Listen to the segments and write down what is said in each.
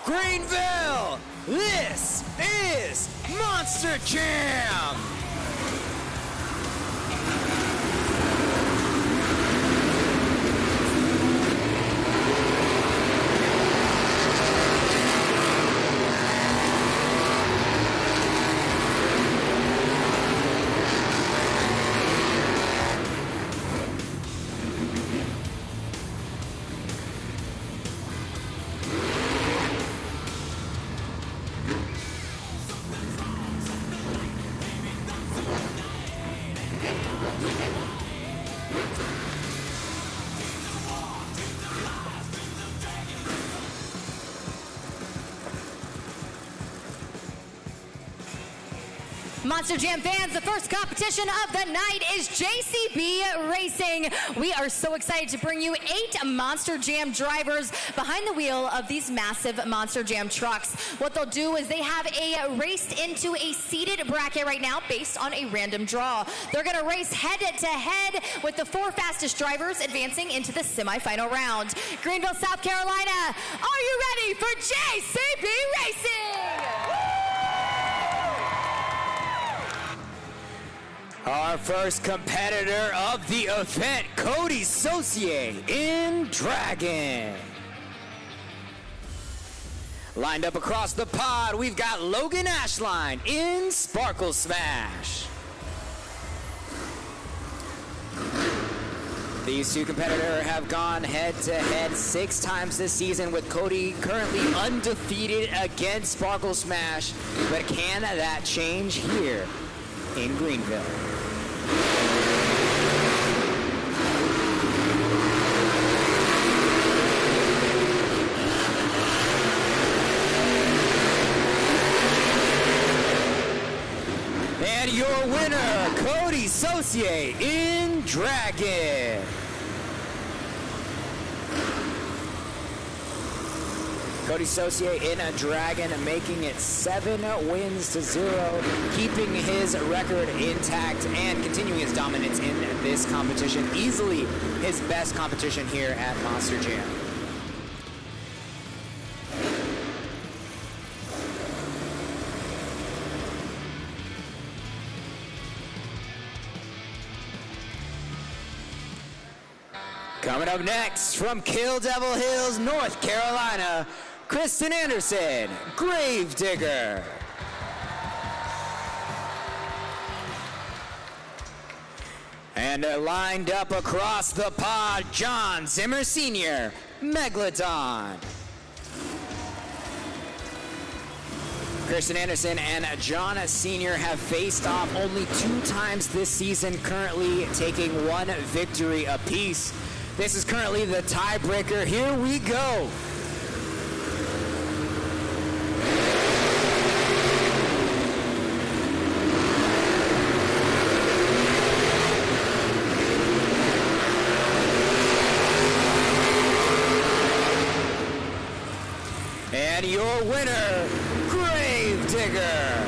Greenville, this is Monster Jam! Monster Jam fans, the first competition of the night is JCB Racing. We are so excited to bring you 8 Monster Jam drivers behind the wheel of these massive Monster Jam trucks. What they'll do is they have a race into a seeded bracket right now based on a random draw. They're going to race head-to-head with the 4 fastest drivers advancing into the semifinal round. Greenville, South Carolina, are you ready for JCB Racing? Our first competitor of the event, Cody Saucier in Dragon. Lined up across the pod, we've got Logan Ashline in Sparkle Smash. These two competitors have gone head-to-head 6 times this season, with Cody currently undefeated against Sparkle Smash. But can that change here in Greenville? And your winner, Cody Saucier in Dragon. Cody Saucier in a Dragon, making it 7 wins to 0, keeping his record intact and continuing his dominance in this competition. Easily his best competition here at Monster Jam. Coming up next from Kill Devil Hills, North Carolina, Kristen Anderson, Gravedigger. And lined up across the pod, John Zimmer Sr., Megalodon. Kristen Anderson and John Sr. have faced off only 2 times this season, currently taking 1 victory apiece. This is currently the tiebreaker. Here we go. And your winner, Gravedigger.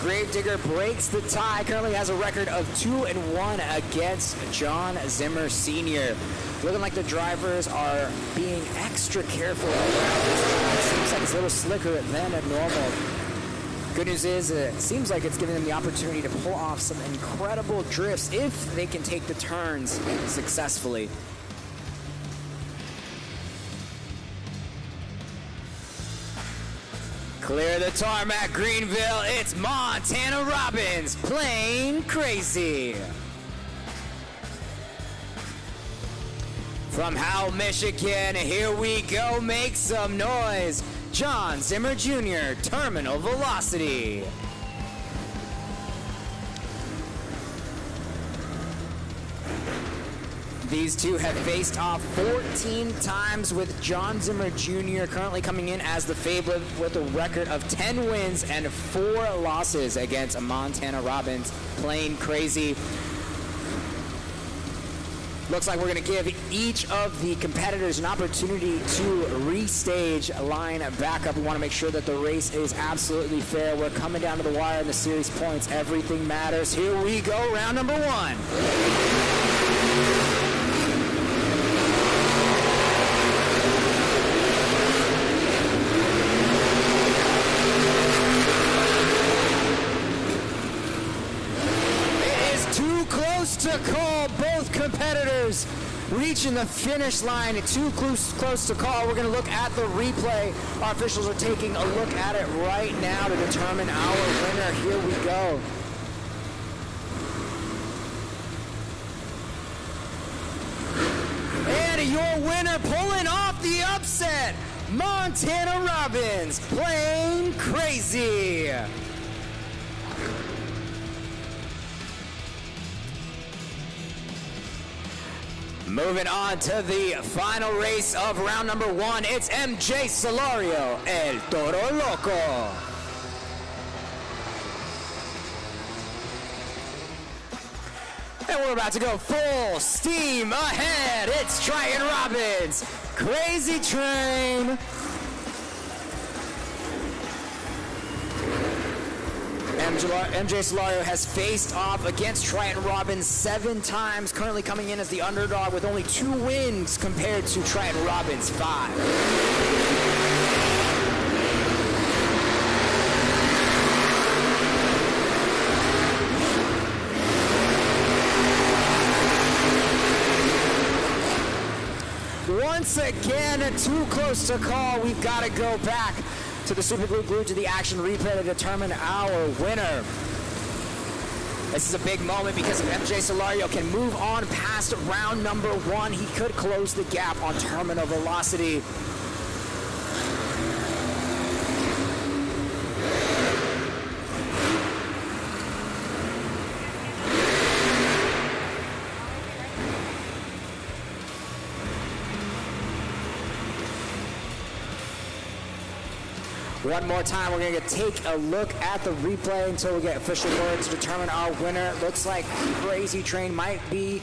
Gravedigger breaks the tie, currently has a record of 2-1 against John Zimmer Sr. Looking like the drivers are being extra careful around this track. Seems like it's a little slicker than normal. Good news is it seems like it's giving them the opportunity to pull off some incredible drifts if they can take the turns successfully. Clear the tarmac, Greenville. It's Montana Robbins playing crazy. From Howell, Michigan, here we go. Make some noise. John Zimmer Jr., Terminal Velocity. These two have faced off 14 times, with John Zimmer Jr. currently coming in as the favorite with a record of 10 wins and 4 losses against Montana Robbins playing crazy. Looks like we're going to give each of the competitors an opportunity to restage, line back up. We want to make sure that the race is absolutely fair. We're coming down to the wire in the series points. Everything matters. Here we go, round number 1. call. Both competitors reaching the finish line. Too close to call. We're going to look at the replay. Our officials are taking a look at it right now to determine our winner. Here we go. And your winner, pulling off the upset, Montana Robbins, Plain Crazy. Moving on to the final race of round number 1, it's MJ Solario, El Toro Loco. And we're about to go full steam ahead. It's Triton Robbins, Crazy Train. MJ Solario has faced off against Triton Robbins 7 times, currently coming in as the underdog with only 2 wins compared to Triton Robbins' 5. Once again, too close to call. We've got to go back to the Super Glued to the action replay to determine our winner. This is a big moment because if MJ Solario can move on past round number 1, he could close the gap on terminal velocity. One more time, we're going to take a look at the replay until we get official word to determine our winner. It looks like Crazy Train might be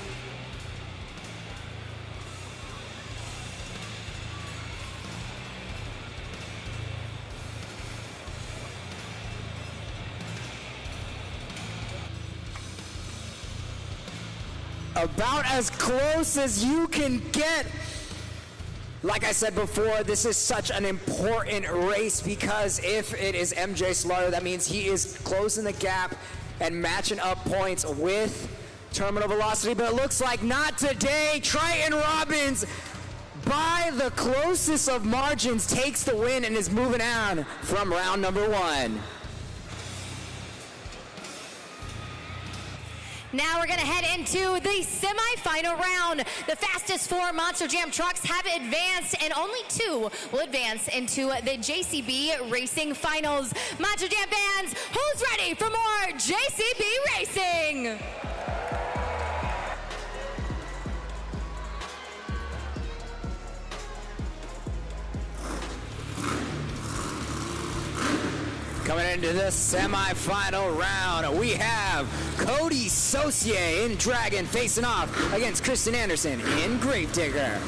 about as close as you can get. Like I said before, this is such an important race because if it is MJ Solario, that means he is closing the gap and matching up points with terminal velocity, but it looks like not today. Triton Robbins, by the closest of margins, takes the win and is moving on from round number 1. Now we're going to head into the semifinal round. The fastest 4 Monster Jam trucks have advanced, and only 2 will advance into the JCB Racing Finals. Monster Jam fans, who's ready for more JCB Racing? Coming into the semifinal round, we have Cody Saucier in Dragon facing off against Kristen Anderson in Gravedigger.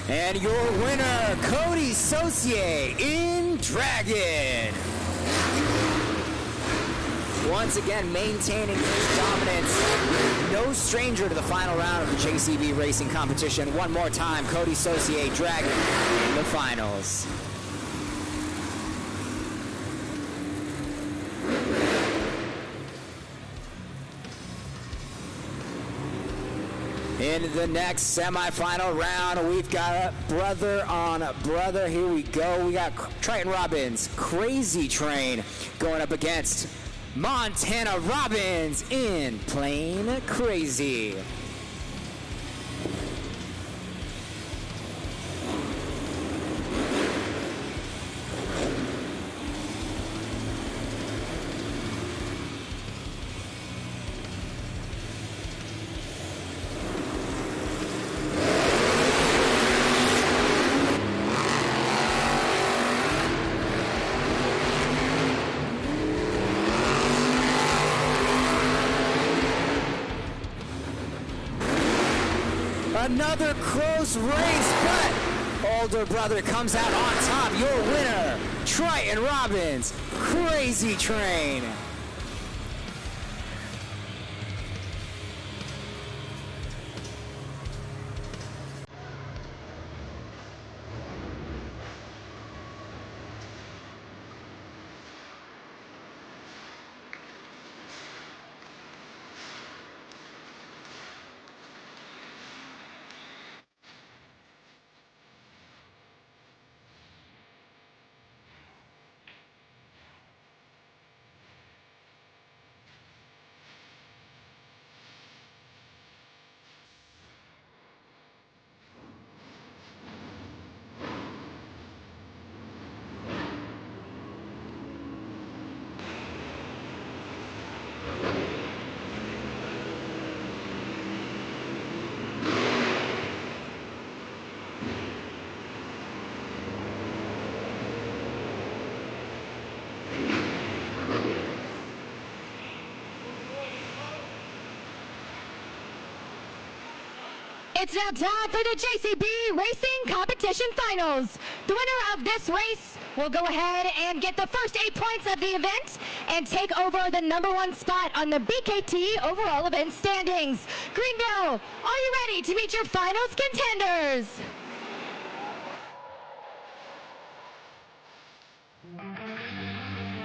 And your winner, Cody Saucier in Dragon. Once again, maintaining his dominance. No stranger to the final round of the JCB Racing competition. One more time, Cody Saucier, Dragon in the finals. In the next semifinal round, we've got brother on brother. Here we go. We got Triton Robbins, Crazy Train, going up against Montana Robbins in Plain Crazy. Another close race, but older brother comes out on top. Your winner, Triton Robbins, Crazy Train. It's now time for the JCB Racing Competition Finals. The winner of this race will go ahead and get the first 8 points of the event and take over the #1 spot on the BKT overall event standings. Greenville, are you ready to meet your finals contenders?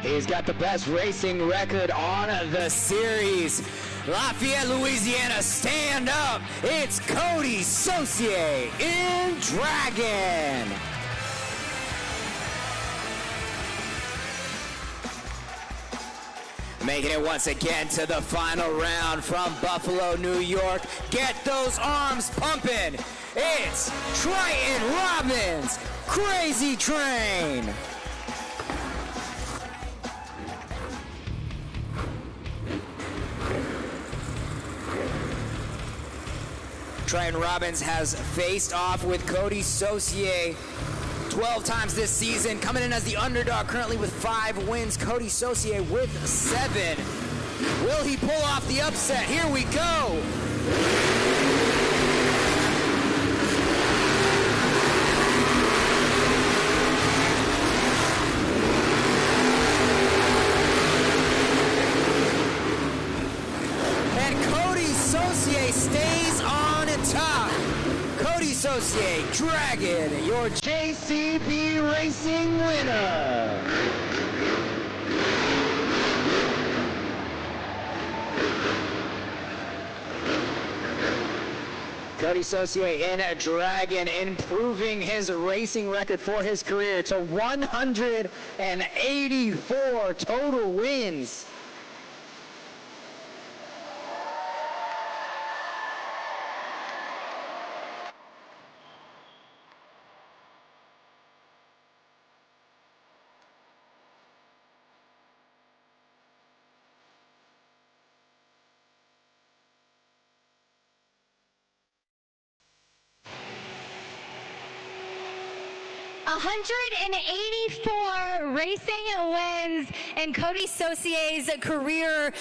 He's got the best racing record on the series. Lafayette, Louisiana, stand up. It's Cody Saucier in Dragon. Making it once again to the final round from Buffalo, New York. Get those arms pumping. It's Triton Robbins, Crazy Train. Triton Robbins has faced off with Cody Saucier 12 times this season, coming in as the underdog currently with 5 wins. Cody Saucier with 7. Will he pull off the upset? Here we go. And Cody Saucier stays on top. Cody Saucier, Dragon, your JCB Racing winner. Cody Saucier in a Dragon, improving his racing record for his career to 184 total wins. $184 racing wins in Cody Saucier's career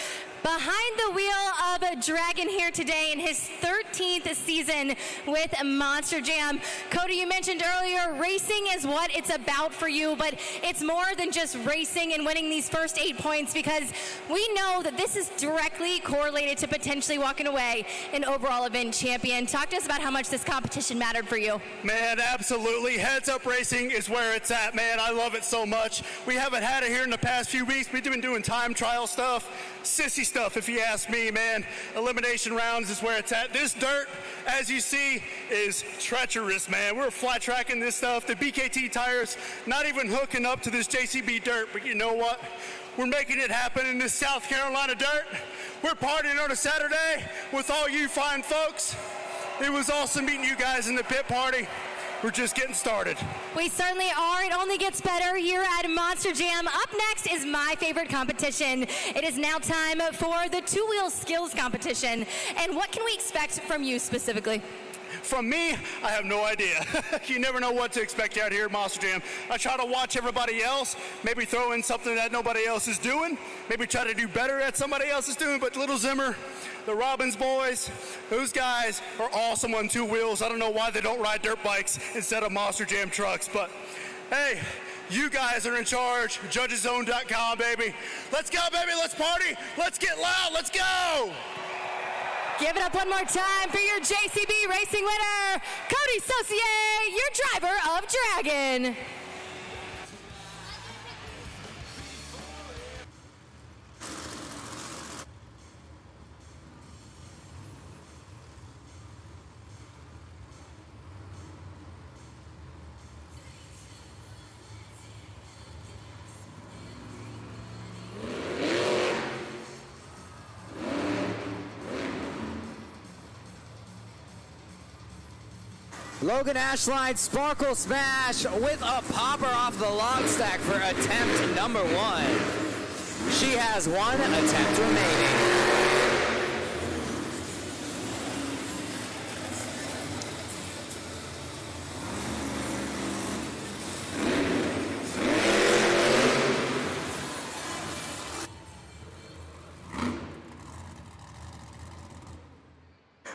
behind the wheel of a Dragon here today in his 13th season with Monster Jam. Cody, you mentioned earlier, racing is what it's about for you, but it's more than just racing and winning these first 8 points, because we know that this is directly correlated to potentially walking away an overall event champion. Talk to us about how much this competition mattered for you. Man, absolutely. Heads Up Racing is where it's at, man. I love it so much. We haven't had it here in the past few weeks. We've been doing time trial stuff, sissy stuff, if you ask me, man. Elimination rounds is where it's at. This dirt, as you see, is treacherous, man. We're flat tracking this stuff. The BKT tires not even hooking up to this JCB dirt, but you know what? We're making it happen in this South Carolina dirt. We're partying on a Saturday with all you fine folks. It was awesome meeting you guys in the pit party. We're just getting started. We certainly are. It only gets better here at Monster Jam. Up next is my favorite competition. It is now time for the two-wheel skills competition. And what can we expect from you specifically? From me, I have no idea. You never know what to expect out here at Monster Jam. I try to watch everybody else, maybe throw in something that nobody else is doing, maybe try to do better at somebody else is doing, but Little Zimmer, the Robbins boys, those guys are awesome on two wheels. I don't know why they don't ride dirt bikes instead of Monster Jam trucks, but hey, you guys are in charge. JudgesZone.com, baby. Let's go, baby. Let's party. Let's get loud. Let's go. Give it up one more time for your JCB Racing winner, Cody Saucier, your driver of Dragon. Logan Ashline Sparkle Smash with a popper off the log stack for attempt number 1. She has 1 attempt remaining.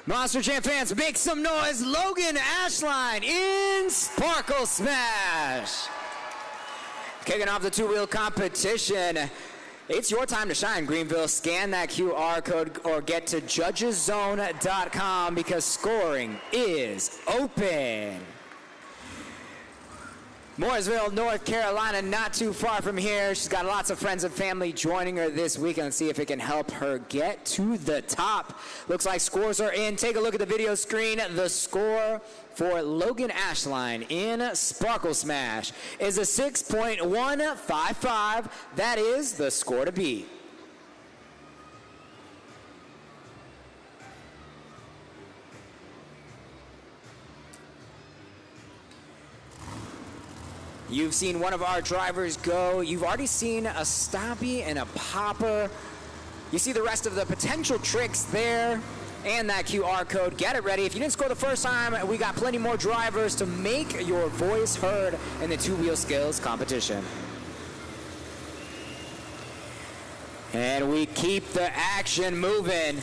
Monster Jam fans, make some noise. Logan Ashline in Sparkle Smash. Kicking off the two-wheel competition. It's your time to shine, Greenville. Scan that QR code or get to judgeszone.com because scoring is open. Mooresville, North Carolina, not too far from here. She's got lots of friends and family joining her this weekend. Let's see if it can help her get to the top. Looks like scores are in. Take a look at the video screen. The score for Logan Ashline in Sparkle Smash is a 6.155. That is the score to beat. You've seen one of our drivers go. You've already seen a stoppie and a popper. You see the rest of the potential tricks there and that QR code. Get it ready. If you didn't score the first time, we got plenty more drivers to make your voice heard in the two-wheel skills competition. And we keep the action moving.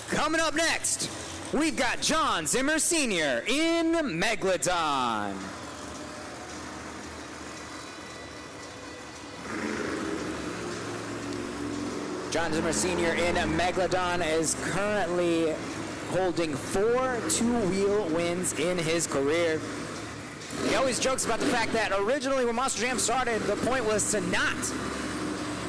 Coming up next, we've got John Zimmer Sr. in Megalodon. John Zimmer Sr. in Megalodon is currently holding 4 two-wheel wins in his career. He always jokes about the fact that originally when Monster Jam started, the point was to not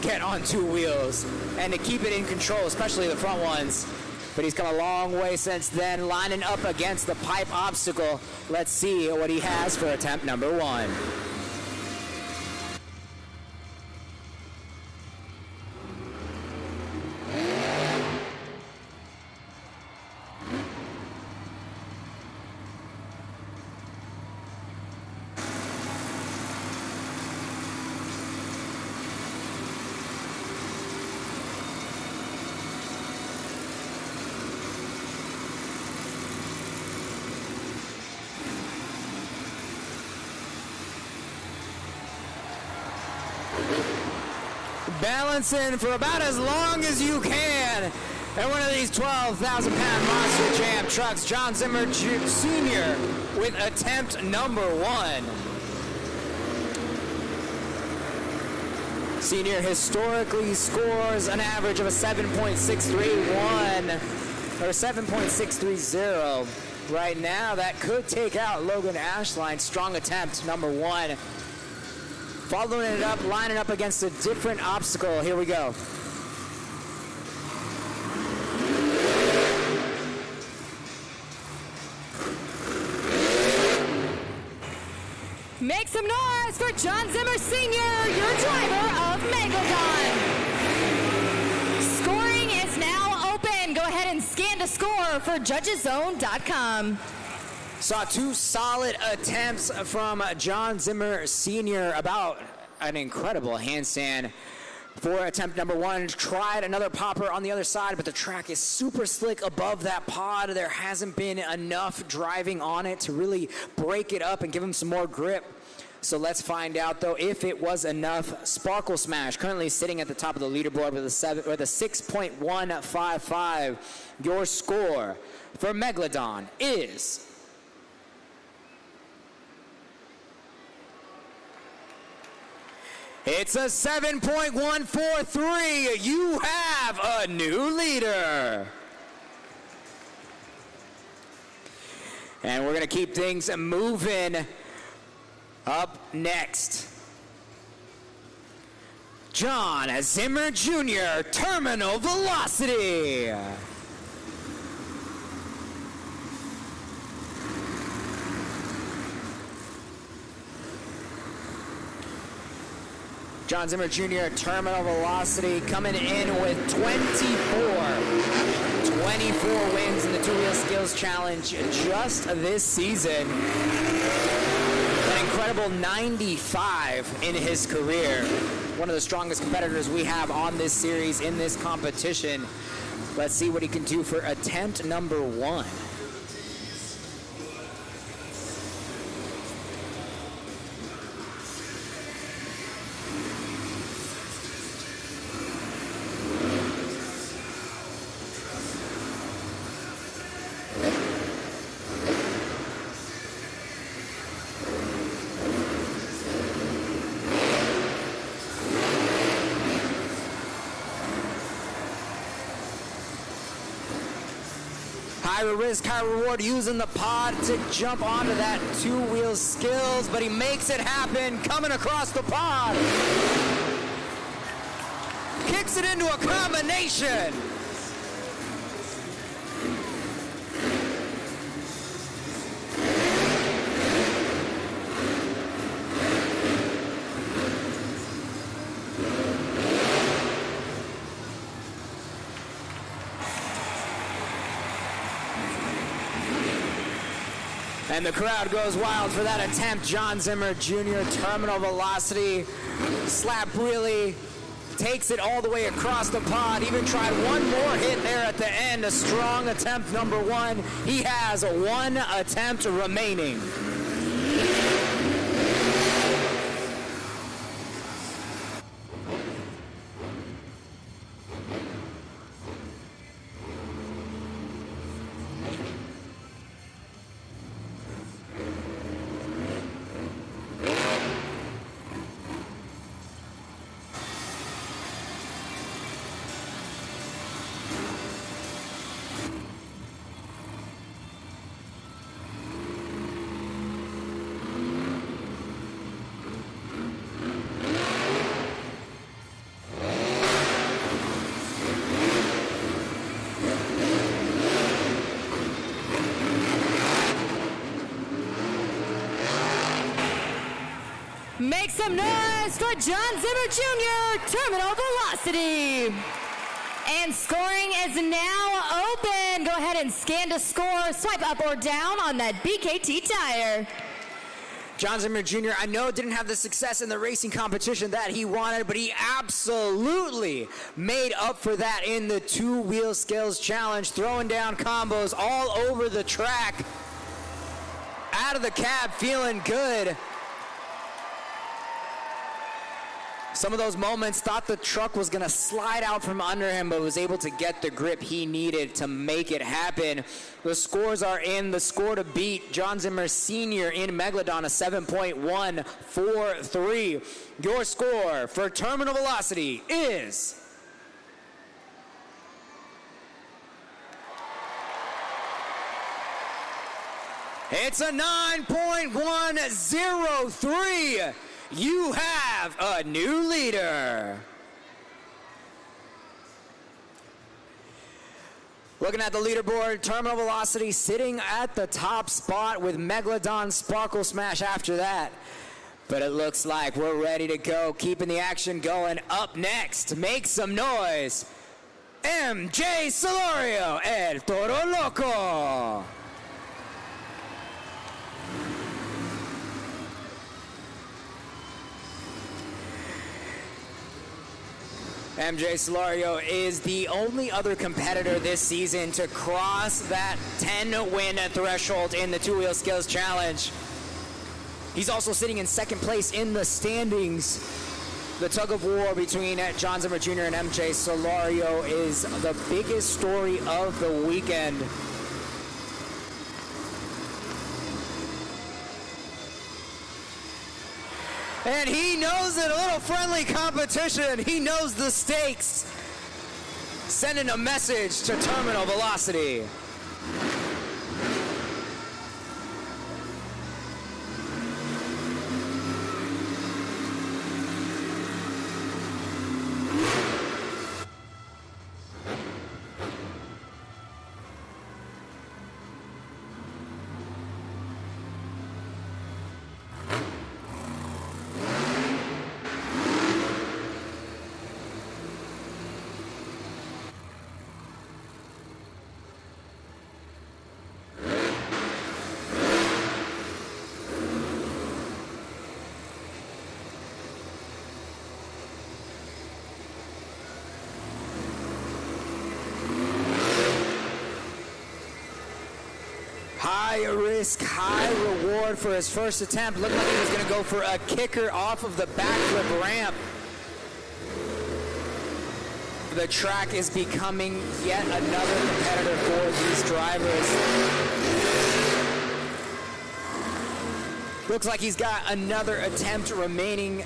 get on two wheels and to keep it in control, especially the front ones. But he's come a long way since then, lining up against the pipe obstacle. Let's see what he has for attempt number 1. Balancing for about as long as you can in one of these 12,000-pound Monster Jam trucks. John Zimmer Sr. with attempt number 1. Senior historically scores an average of a 7.631 or 7.630. Right now, that could take out Logan Ashline. Strong attempt number 1. Following it up, lining up against a different obstacle. Here we go. Make some noise for John Zimmer Sr., your driver of Megalodon. Scoring is now open. Go ahead and scan to score for judgeszone.com. Saw 2 solid attempts from John Zimmer Sr. About an incredible handstand for attempt number 1. Tried another popper on the other side, but the track is super slick above that pod. There hasn't been enough driving on it to really break it up and give him some more grip. So let's find out, though, if it was enough. Sparkle Smash currently sitting at the top of the leaderboard with a 6.155. Your score for Megalodon is... It's a 7.143. You have a new leader. And we're going to keep things moving. Up next, John Zimmer Jr., Terminal Velocity. John Zimmer Jr., Terminal Velocity, coming in with 24 wins in the two-wheel skills challenge just this season. An incredible 95 in his career. One of the strongest competitors we have on this series in this competition. Let's see what he can do for attempt number 1. Higher risk, high reward, using the pod to jump onto that two-wheel skills, but he makes it happen, coming across the pod. Kicks it into a combination. And the crowd goes wild for that attempt. John Zimmer Jr., terminal velocity, slap really, takes it all the way across the pod. Even tried one more hit there at the end. A strong attempt, number one. He has one attempt remaining. Make some noise for John Zimmer Jr., terminal velocity. And scoring is now open. Go ahead and scan to score. Swipe up or down on that BKT tire. John Zimmer Jr., I know didn't have the success in the racing competition that he wanted, but he absolutely made up for that in the two-wheel skills challenge, throwing down combos all over the track. Out of the cab, feeling good. Some of those moments thought the truck was going to slide out from under him, but was able to get the grip he needed to make it happen. The scores are in. The score to beat John Zimmer Sr. in Megalodon, a 7.143. Your score for terminal velocity is... It's a 9.103. You have a new leader. Looking at the leaderboard, terminal velocity sitting at the top spot with Megalodon Sparkle Smash after that. But it looks like we're ready to go, keeping the action going. Up next, make some noise, MJ Solorio, El Toro Loco. MJ Solorio is the only other competitor this season to cross that 10-win threshold in the two-wheel skills challenge. He's also sitting in second place in the standings. The tug of war between John Zimmer Jr. and MJ Solorio is the biggest story of the weekend. And he knows it, a little friendly competition. He knows the stakes. Sending a message to terminal velocity. High risk, high reward for his first attempt. Looked like he was going to go for a kicker off of the backflip ramp. The track is becoming yet another competitor for these drivers. Looks like he's got another attempt remaining.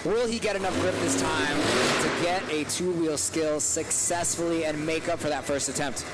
Will he get enough grip this time to get a two-wheel skill successfully and make up for that first attempt?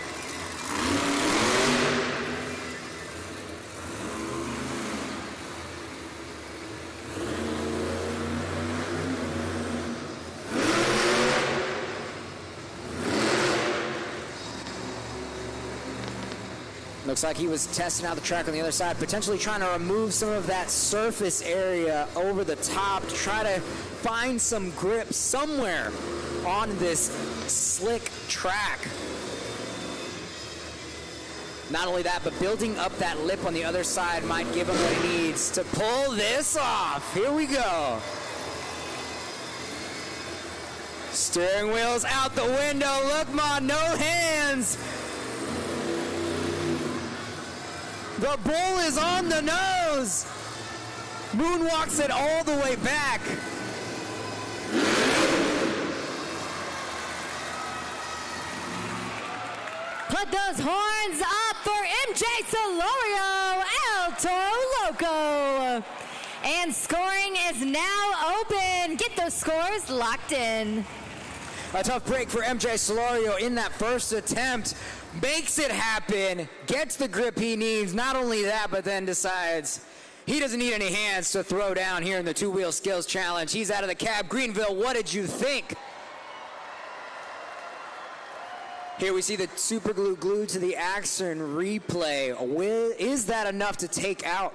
Looks like he was testing out the track on the other side, potentially trying to remove some of that surface area over the top to try to find some grip somewhere on this slick track. Not only that, but building up that lip on the other side might give him what he needs to pull this off. Here we go. Steering wheel's out the window. Look, Ma, no hands. The bull is on the nose. Moonwalks it all the way back. Put those horns up for MJ Solorio, El Toro Loco. And scoring is now open. Get those scores locked in. A tough break for MJ Solorio in that first attempt. Makes it happen, gets the grip he needs. Not only that, but then decides he doesn't need any hands to throw down here in the two-wheel skills challenge. He's out of the cab. Greenville, what did you think? Here we see the super glue glued to the Axon replay. Is that enough to take out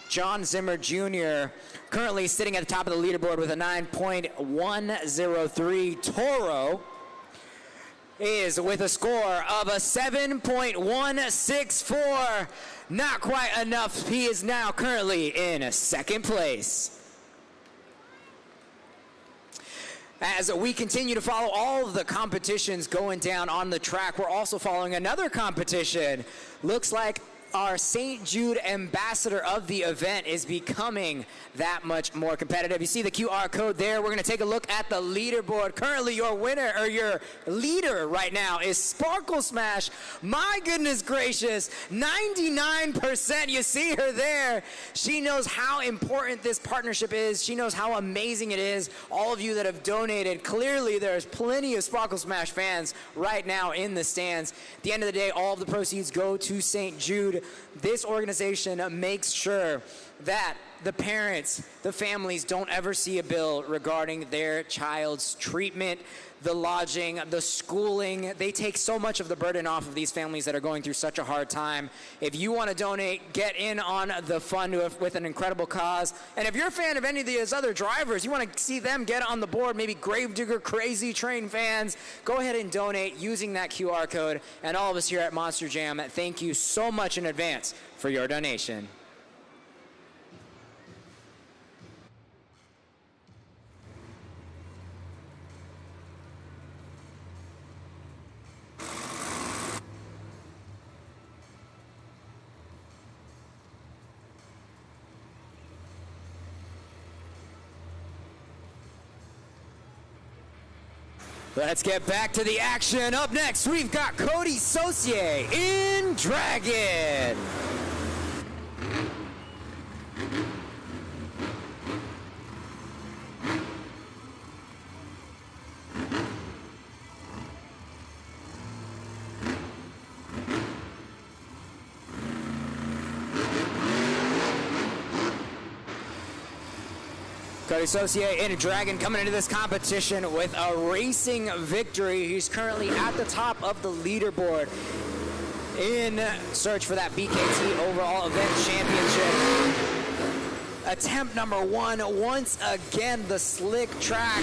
John Zimmer Jr., currently sitting at the top of the leaderboard with a 9.103. Toro is with a score of a 7.164. Not quite enough. He is now currently in second place. As we continue to follow all of the competitions going down on the track, we're also following another competition. Looks like our St. Jude ambassador of the event is becoming that much more competitive. You see the QR code there. We're going to take a look at the leaderboard. Currently, your winner, or your leader right now, is Sparkle Smash. My goodness gracious, 99%. You see her there. She knows how important this partnership is. She knows how amazing it is. All of you that have donated, clearly there's plenty of Sparkle Smash fans right now in the stands. At the end of the day, all of the proceeds go to St. Jude. This organization makes sure that the parents, the families don't ever see a bill regarding their child's treatment, the lodging, the schooling. They take so much of the burden off of these families that are going through such a hard time. If you want to donate, get in on the fund with an incredible cause. And if you're a fan of any of these other drivers, you want to see them get on the board, maybe Gravedigger Crazy Train fans, go ahead and donate using that QR code. And all of us here at Monster Jam, thank you so much in advance for your donation. Let's get back to the action. Up next, we've got Cody Saucier in Dragon. Cody Saucier in a Dragon coming into this competition with a racing victory. He's currently at the top of the leaderboard in search for that BKT overall event championship. Attempt number one. Once again, the slick track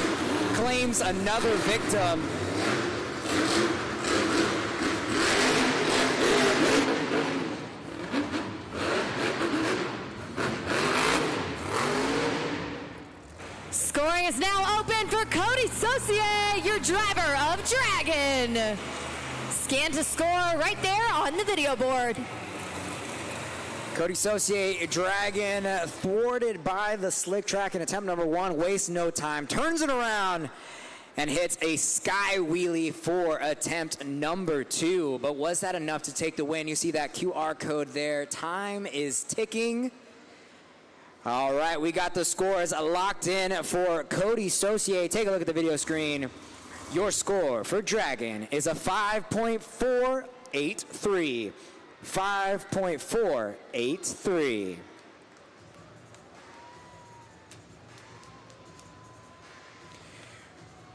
claims another victim. Scoring is now open for Cody Saucier, your driver of Dragon. Scan to score right there on the video board. Cody Saucier, Dragon, thwarted by the slick track in attempt number one, wastes no time, turns it around and hits a sky wheelie for attempt number two. But was that enough to take the win? You see that QR code there. Time is ticking. All right, we got the scores locked in for Cody Saucier. Take a look at the video screen. Your score for Dragon is a 5.483. 5.483.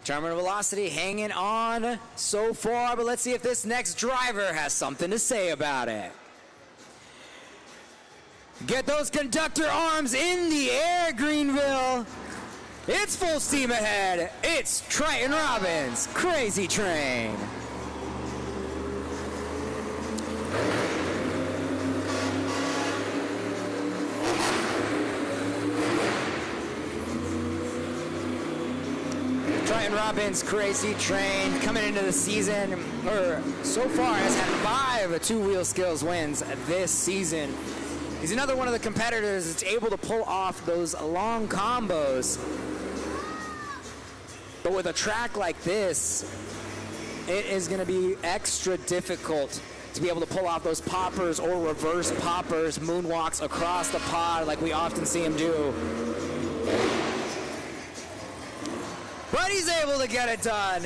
Terminal velocity hanging on so far, but let's see if this next driver has something to say about it. Get those conductor arms in the air, Greenville. It's full steam ahead. It's Triton Robbins, Crazy Train. Triton Robbins, Crazy Train, coming into the season, or so far has had 5 two-wheel skills wins this season. He's another one of the competitors that's able to pull off those long combos. But with a track like this, it is going to be extra difficult to be able to pull off those poppers or reverse poppers, moonwalks across the pod like we often see him do. But he's able to get it done.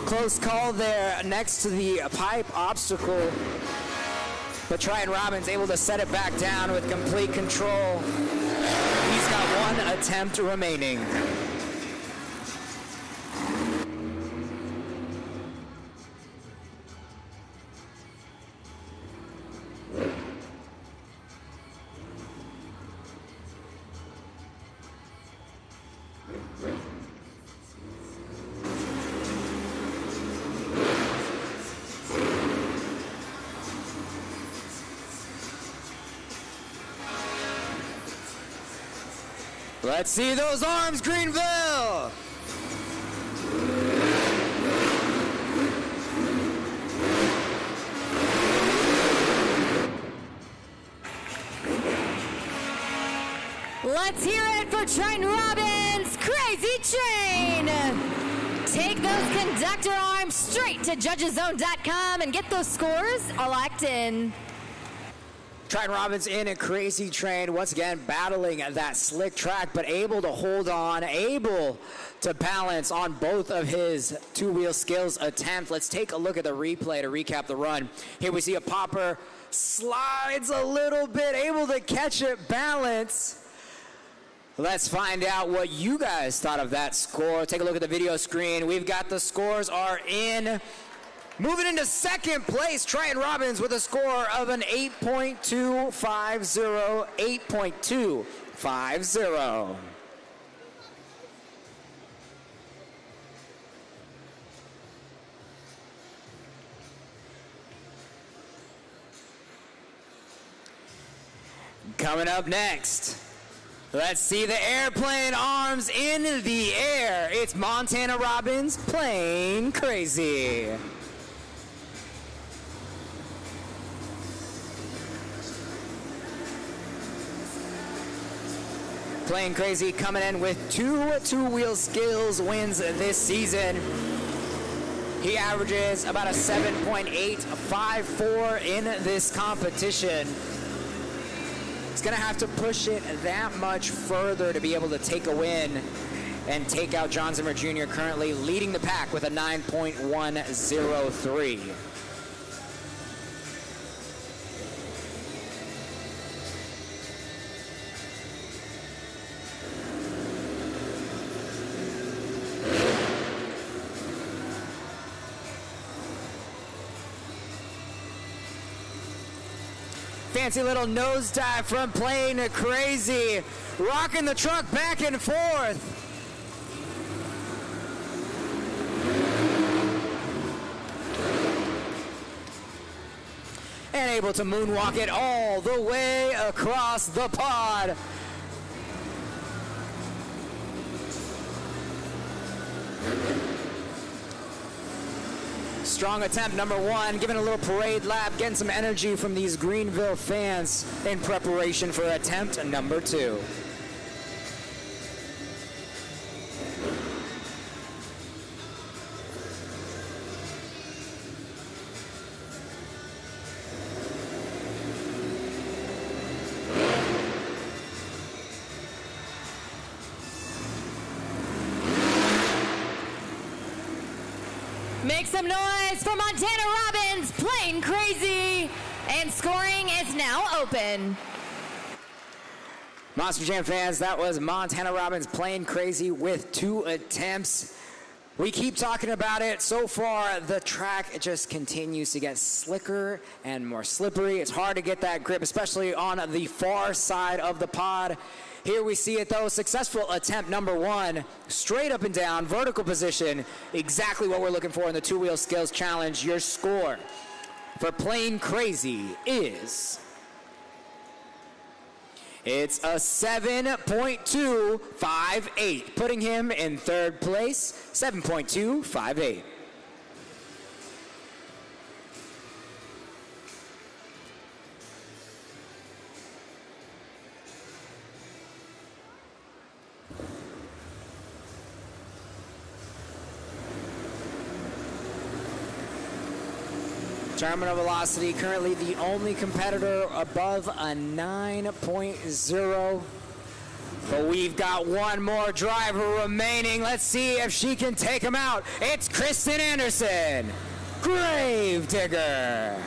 Close call there next to the pipe obstacle. But Triton Robbins able to set it back down with complete control. He's got 1 attempt remaining. Let's see those arms, Greenville! Let's hear it for Triton Robbins, Crazy Train! Take those conductor arms straight to judgeszone.com and get those scores locked in. Triton Robbins in a Crazy Train, once again battling that slick track, but able to hold on, able to balance on both of his two-wheel skills attempt. Let's take a look at the replay to recap the run. Here we see a popper, slides a little bit, able to catch it, balance. Let's find out what you guys thought of that score. Take a look at the video screen. We've got the scores are in. Moving into second place, Triton Robbins with a score of an 8.250, 8.250. Coming up next, let's see the airplane arms in the air. It's Montana Robbins playing crazy. Playing crazy, coming in with 2 two-wheel skills wins this season. He averages about a 7.854 in this competition. He's gonna have to push it that much further to be able to take a win and take out John Zimmer Jr., currently leading the pack with a 9.103. Fancy little nosedive from playing crazy, rocking the truck back and forth. And able to moonwalk it all the way across the pod. Strong attempt number 1, giving a little parade lap, getting some energy from these Greenville fans in preparation for attempt number 2. Make some noise for Montana Robbins playing crazy. And scoring is now open. Monster Jam fans, that was Montana Robbins playing crazy with 2 attempts. We keep talking about it. So far, the track just continues to get slicker and more slippery. It's hard to get that grip, especially on the far side of the pod. Here we see it though, successful attempt number 1, straight up and down, vertical position, exactly what we're looking for in the 2-wheel skills challenge. Your score for playing crazy is... it's a 7.258, putting him in 3rd place, 7.258. Terminal velocity, currently the only competitor above a 9.0. But we've got one more driver remaining. Let's see if she can take him out. It's Kristen Anderson, Gravedigger.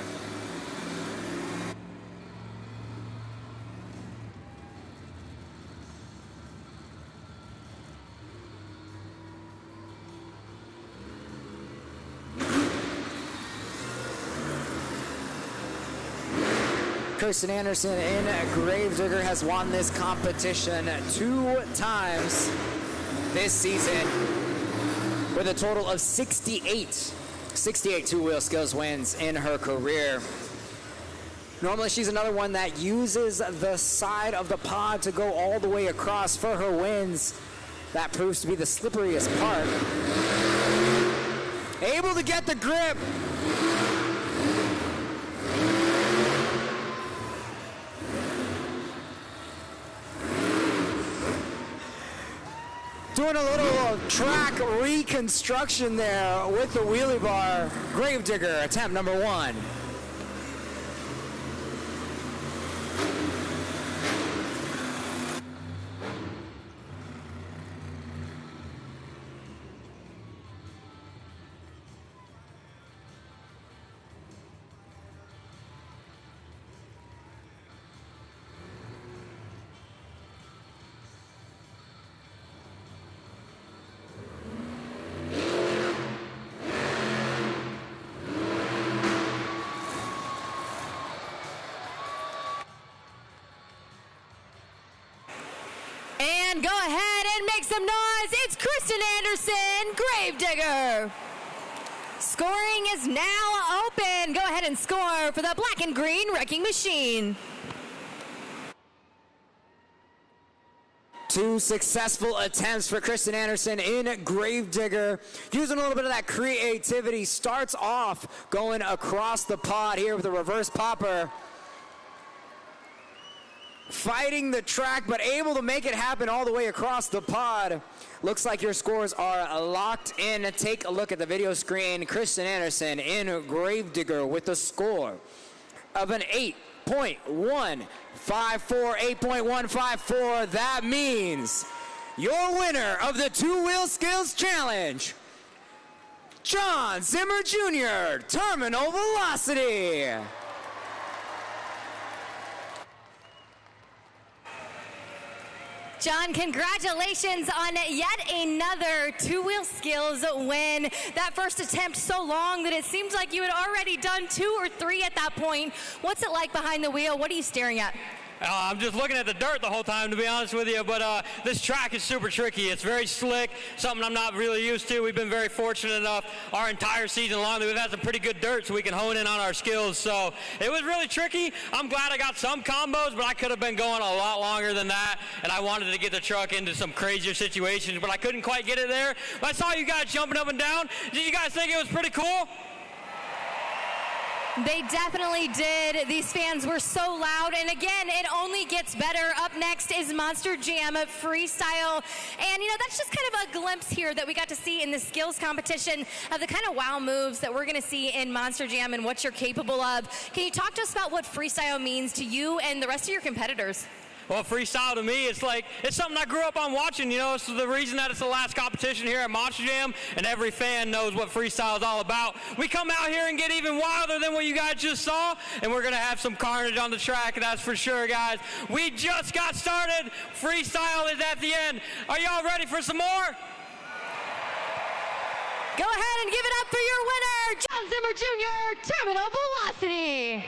Kristen Anderson in Gravedigger has won this competition 2 times this season with a total of 68 2-wheel skills wins in her career. Normally she's another one that uses the side of the pod to go all the way across for her wins. That proves to be the slipperiest part. Able to get the grip. Doing a little track reconstruction there with the wheelie bar. Gravedigger, attempt number 1. And go ahead and make some noise. It's Kristen Anderson, Gravedigger. Scoring is now open. Go ahead and score for the black and green wrecking machine. 2 successful attempts for Kristen Anderson in Gravedigger. Using a little bit of that creativity. Starts off going across the pod here with a reverse popper. Fighting the track, but able to make it happen all the way across the pod. Looks like your scores are locked in. Take a look at the video screen. Kristen Anderson in Gravedigger with the score of an 8.154, 8.154. That means your winner of the 2-wheel skills challenge, John Zimmer Jr., terminal velocity. John, congratulations on yet another 2-wheel skills win. That first attempt so long that it seems like you had already done 2 or 3 at that point. What's it like behind the wheel? What are you staring at? I'm just looking at the dirt the whole time, to be honest with you, but this track is super tricky. It's very slick, something I'm not really used to. We've been very fortunate enough our entire season long that we've had some pretty good dirt so we can hone in on our skills. So it was really tricky. I'm glad I got some combos, but I could have been going a lot longer than that, and I wanted to get the truck into some crazier situations, but I couldn't quite get it there. But I saw you guys jumping up and down. Did you guys think it was pretty cool? They definitely did. These fans were so loud. And again, it only gets better. Up next is Monster Jam Freestyle. And, you know, that's just kind of a glimpse here that we got to see in the skills competition of the kind of wow moves that we're going to see in Monster Jam and what you're capable of. Can you talk to us about what freestyle means to you and the rest of your competitors? Well, freestyle to me, it's something I grew up on watching. You know, it's the reason that it's the last competition here at Monster Jam, and every fan knows what freestyle is all about. We come out here and get even wilder than what you guys just saw, and we're going to have some carnage on the track, that's for sure, guys. We just got started. Freestyle is at the end. Are y'all ready for some more? Go ahead and give it up for your winner, John Zimmer Jr., Terminal Velocity.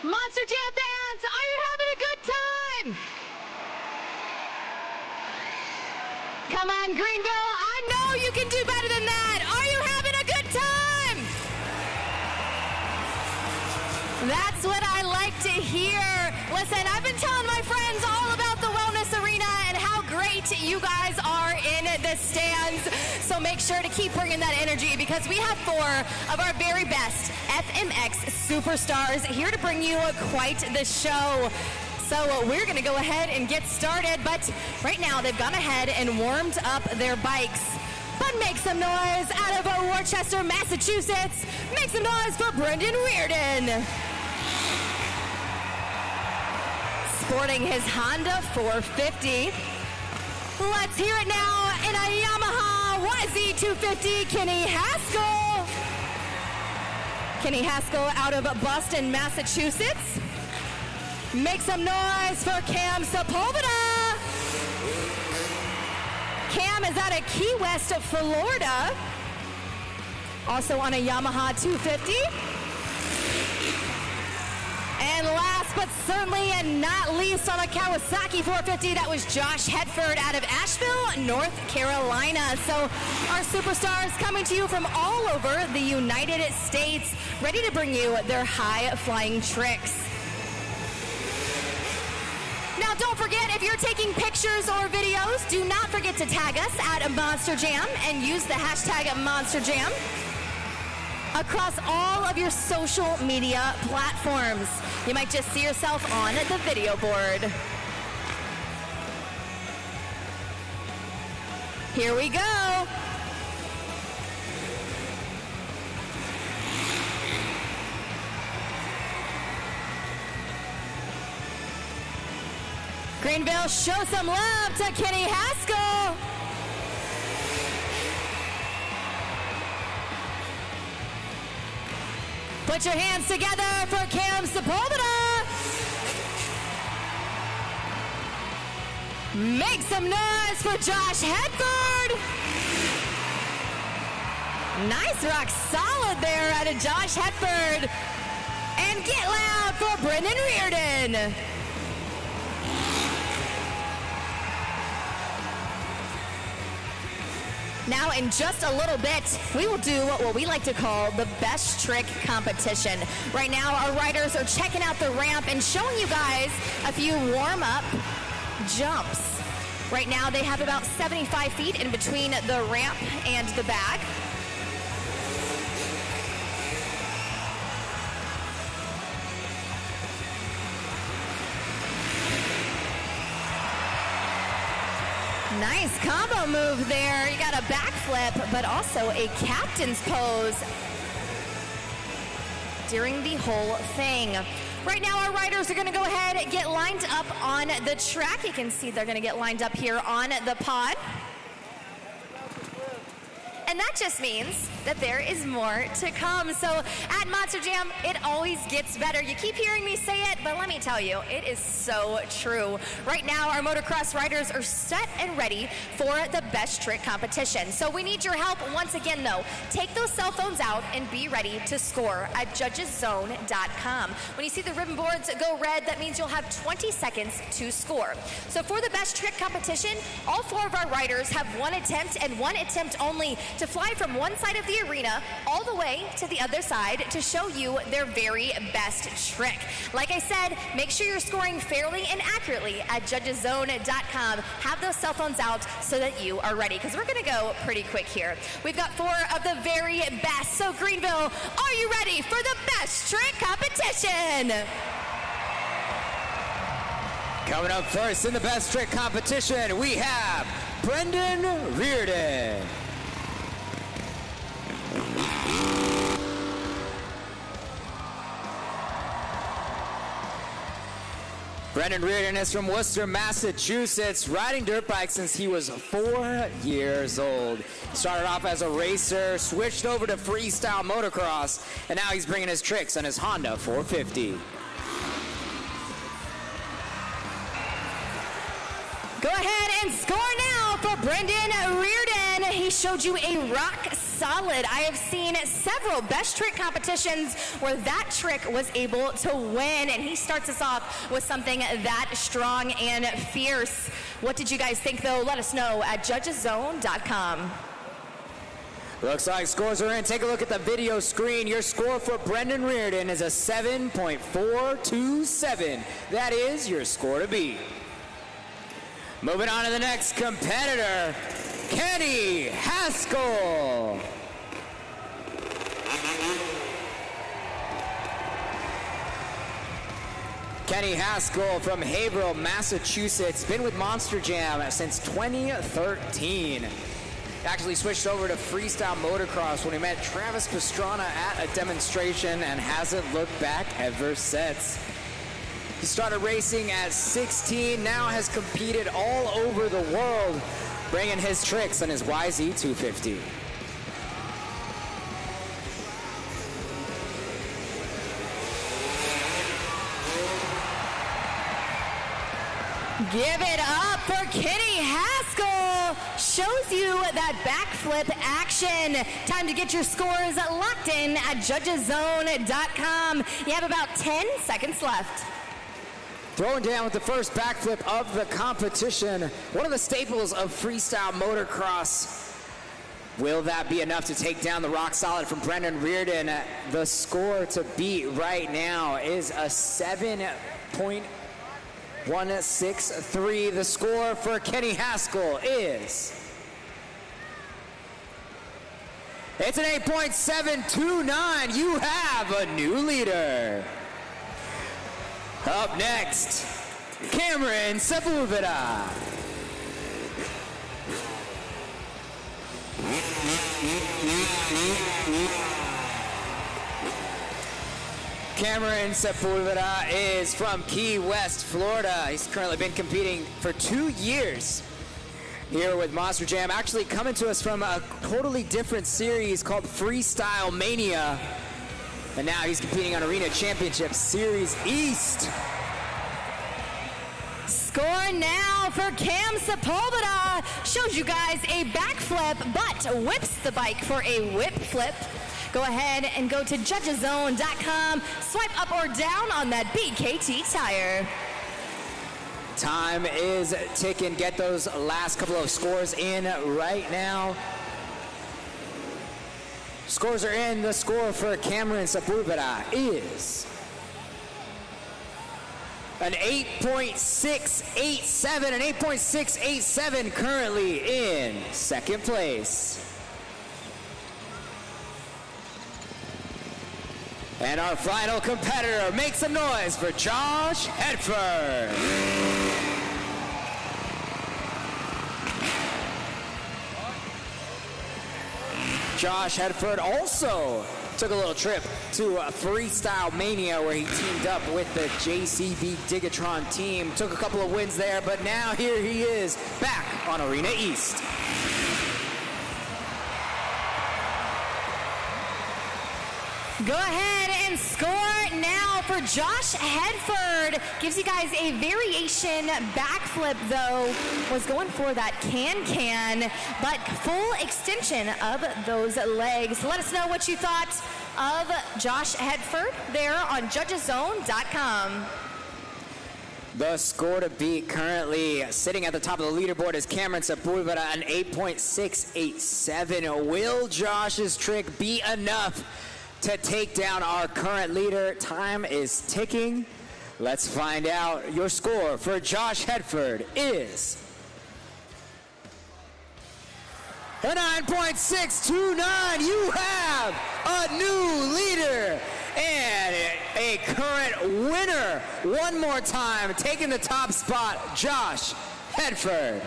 Monster Jam fans, are you having a good time? Come on, Greenville, I know you can do better than that. Are you having a good time? That's what I like to hear. Listen, I've been telling my friends all about the Wellness Arena and how great you guys are in the stands. So make sure to keep bringing that energy because we have 4 of our very best FMX superstars here to bring you quite the show. So we're going to go ahead and get started, but right now they've gone ahead and warmed up their bikes. But make some noise out of Worcester, Massachusetts. Make some noise for Brendan Reardon. Sporting his Honda 450. Let's hear it now in a Yamaha YZ250, Kenny Haskell. Kenny Haskell out of Boston, Massachusetts. Make some noise for Cam Sepulveda. Cam is out of Key West, Florida. Also on a Yamaha 250. And last but certainly and not least on a Kawasaki 450, that was Josh Hedford out of Asheville, North Carolina. So our superstars coming to you from all over the United States, ready to bring you their high-flying tricks. Now, don't forget, if you're taking pictures or videos, do not forget to tag us at Monster Jam and use the hashtag Monster Jam across all of your social media platforms. You might just see yourself on the video board. Here we go. Greenville, show some love to Kenny Haskell. Put your hands together for Cam Sepulveda. Make some noise for Josh Hedford. Nice rock solid there out of Josh Hedford. And get loud for Brendan Reardon. Now, in just a little bit, we will do what we like to call the best trick competition. Right now, our riders are checking out the ramp and showing you guys a few warm-up jumps. Right now, they have about 75 feet in between the ramp and the bag. Nice combo move there. You got a backflip, but also a captain's pose during the whole thing. Right now, our riders are going to go ahead and get lined up on the track. You can see they're going to get lined up here on the pod. And that just means that there is more to come. So at Monster Jam, it always gets better. You keep hearing me say it, but let me tell you, it is so true. Right now, our motocross riders are set and ready for the best trick competition. So we need your help. Once again, though, take those cell phones out and be ready to score at judgeszone.com. When you see the ribbon boards go red, that means you'll have 20 seconds to score. So for the best trick competition, all 4 of our riders have 1 attempt and 1 attempt only to fly from one side of the arena all the way to the other side to show you their very best trick. Like I said, make sure you're scoring fairly and accurately at judgeszone.com. Have those cell phones out so that you are ready, because we're going to go pretty quick here. We've got 4 of the very best. So Greenville, are you ready for the best trick competition? Coming up first in the best trick competition, we have Brendan Reardon. Brendan Reardon is from Worcester, Massachusetts, riding dirt bikes since he was 4 years old. He started off as a racer, switched over to freestyle motocross, and now he's bringing his tricks on his Honda 450. Go ahead and score now for Brendan Reardon. He showed you a rock solid. I have seen several best trick competitions where that trick was able to win, and he starts us off with something that strong and fierce. What did you guys think, though? Let us know at judgeszone.com. Looks like scores are in. Take a look at the video screen. Your score for Brendan Reardon is a 7.427. That is your score to beat. Moving on to the next competitor, Kenny Haskell. Kenny Haskell from Haverhill, Massachusetts, been with Monster Jam since 2013. Actually switched over to freestyle motocross when he met Travis Pastrana at a demonstration and hasn't looked back ever since. He started racing at 16, now has competed all over the world, bringing his tricks on his YZ250. Give it up for Kenny Haskell. Shows you that backflip action. Time to get your scores locked in at judgeszone.com. You have about 10 seconds left. Throwing down with the first backflip of the competition. One of the staples of freestyle motocross. Will that be enough to take down the rock solid from Brendan Reardon? The score to beat right now is a 7.163. The score for Kenny Haskell is... it's an 8.729. You have a new leader. Up next, Cameron Sepulveda. Cameron Sepulveda is from Key West, Florida. He's currently been competing for 2 years here with Monster Jam. Actually coming to us from a totally different series called Freestyle Mania. And now he's competing on Arena Championship Series East. Score now for Cam Sepulveda. Shows you guys a backflip, but whips the bike for a whip flip. Go ahead and go to judgeszone.com. Swipe up or down on that BKT tire. Time is ticking. Get those last couple of scores in right now. Scores are in. The score for Cameron Sepulveda is an 8.687, an 8.687 currently in second place. And our final competitor, make some noise for Josh Hedford. Josh Hedford also took a little trip to Freestyle Mania where he teamed up with the JCB Digatron team. Took a couple of wins there, but now here he is back on Arena East. Go ahead and score now for Josh Hedford. Gives you guys a variation backflip, though. Was going for that can, but full extension of those legs. Let us know what you thought of Josh Hedford there on judgeszone.com. The score to beat currently sitting at the top of the leaderboard is Cameron Sepulveda, an 8.687. Will Josh's trick be enough to take down our current leader? Time is ticking. Let's find out. Your score for Josh Hedford is a 9.629. You have a new leader and a current winner. One more time, taking the top spot, Josh Hedford.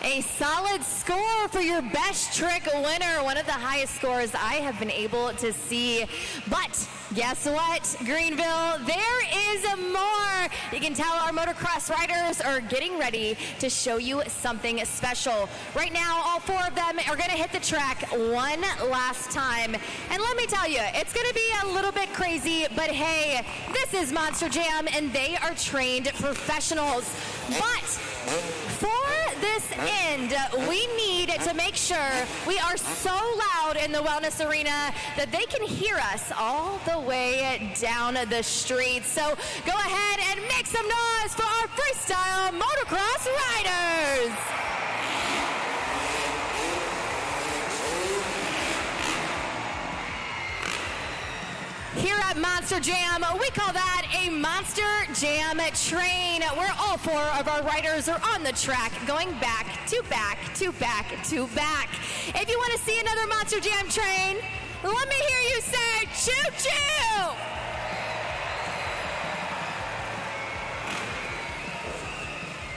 A solid score for your best trick winner. One of the highest scores I have been able to see. But guess what, Greenville? There is more. You can tell our motocross riders are getting ready to show you something special. Right now, all four of them are going to hit the track one last time. And let me tell you, it's going to be a little bit crazy, but hey, this is Monster Jam, and they are trained professionals. But for this end, we need to make sure we are so loud in the wellness arena that they can hear us all the way down the street. So go ahead and make some noise for our freestyle motocross riders. Here at Monster Jam, we call that a Monster Jam train, where all four of our riders are on the track, going back to back to back to back. If you want to see another Monster Jam train, let me hear you say choo-choo!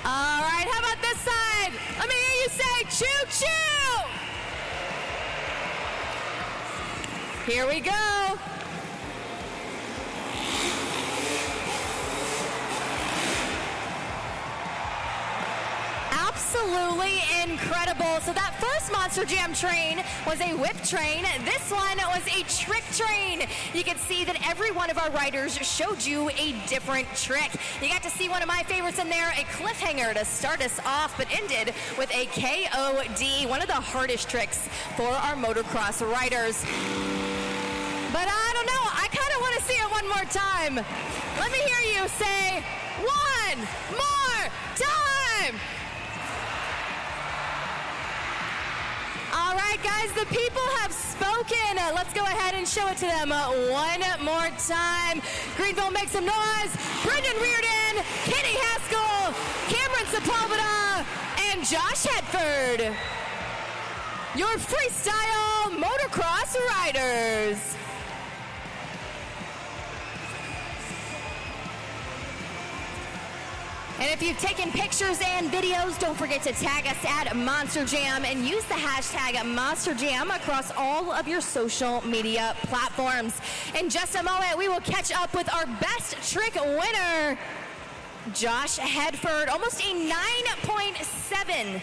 All right, how about this side? Let me hear you say choo-choo! Here we go. Absolutely incredible. So that first Monster Jam train was a whip train. This one was a trick train. You can see that every one of our riders showed you a different trick. You got to see one of my favorites in there, a cliffhanger to start us off, but ended with a KOD, one of the hardest tricks for our motocross riders. But I don't know, I kind of want to see it one more time. Let me hear you say, one more time. All right, guys, the people have spoken. Let's go ahead and show it to them one more time. Greenville, make some noise. Brendan Reardon, Kenny Haskell, Cameron Sepulveda, and Josh Hedford, your freestyle motocross riders. And if you've taken pictures and videos, don't forget to tag us at Monster Jam and use the hashtag Monster Jam across all of your social media platforms. In just a moment, we will catch up with our best trick winner, Josh Hedford, almost a 9.7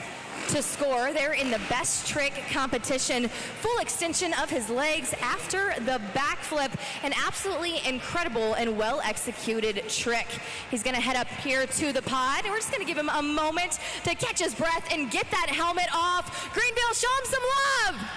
to score there in the best trick competition. Full extension of his legs after the backflip. An absolutely incredible and well executed trick. He's going to head up here to the pod, and we're just going to give him a moment to catch his breath and get that helmet off. Greenville, show him some love.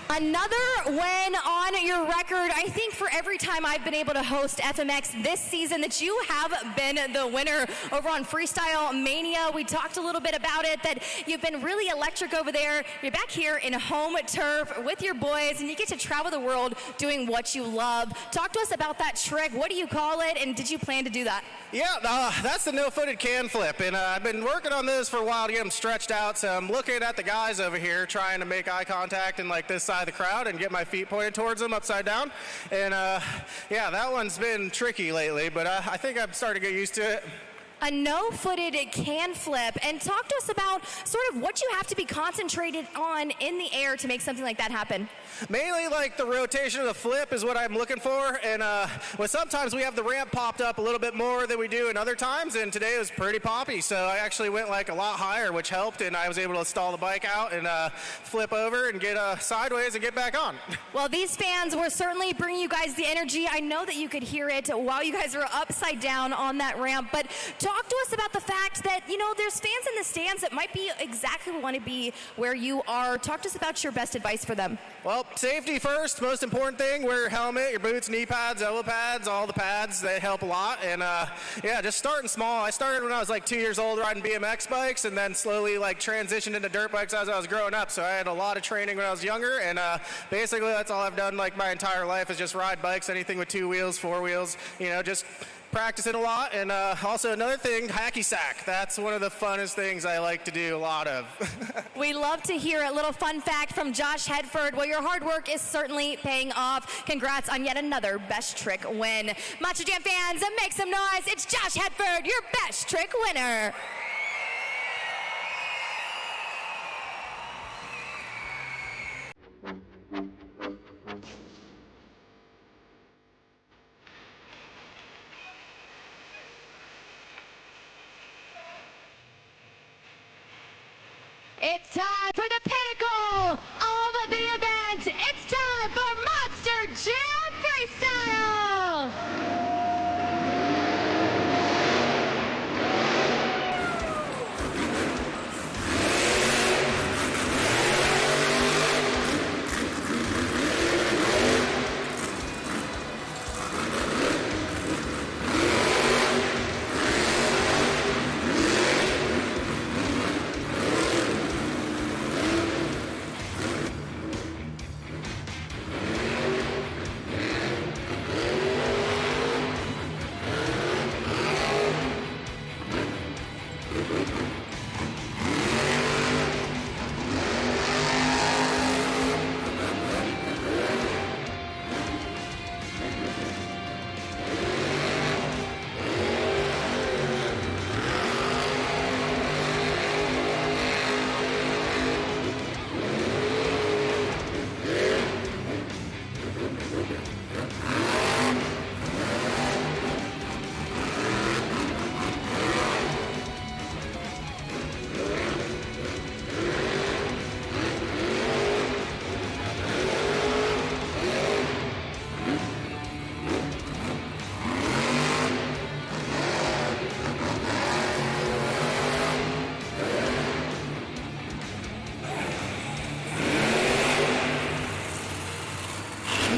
Another win on your record. I think for every time I've been able to host FMX this season that you have been the winner over on Freestyle Mania. We talked a little bit about it, that you've been really electric over there. You're back here in home turf with your boys, and you get to travel the world doing what you love. Talk to us about that trick. What do you call it, and did you plan to do that? Yeah, that's the no-footed can flip, and I've been working on this for a while to get them stretched out, so I'm looking at the guys over here trying to make eye contact in like this side of the crowd and get my feet pointed towards them upside down, and yeah, that one's been tricky lately, but I think I'm starting to get used to it. A no-footed can flip, and talk to us about sort of what you have to be concentrated on in the air to make something like that happen. Mainly like the rotation of the flip is what I'm looking for, and well, sometimes we have the ramp popped up a little bit more than we do in other times, and today it was pretty poppy, so I actually went like a lot higher, which helped, and I was able to stall the bike out and flip over and get sideways and get back on. Well, these fans were certainly bringing you guys the energy. I know that you could hear it while you guys were upside down on that ramp, but talk to us about the fact that, you know, there's fans in the stands that might be exactly want to be where you are. Talk to us about your best advice for them. Well, safety first, most important thing. Wear your helmet, your boots, knee pads, elbow pads, all the pads. They help a lot. And yeah, just starting small. I started when I was like 2 years old riding BMX bikes, and then slowly like transitioned into dirt bikes as I was growing up. So I had a lot of training when I was younger, and basically that's all I've done like my entire life is just ride bikes, anything with 2 wheels, 4 wheels, you know, just practice it a lot. And also another thing, hacky sack. That's one of the funnest things I like to do a lot of. We love to hear a little fun fact from Josh Hedford. Well, your hard work is certainly paying off. Congrats on yet another Best Trick win. Monster Jam fans, make some noise. It's Josh Hedford, your Best Trick winner. It's time for the pinnacle of the event. It's time for Monster Jam Freestyle.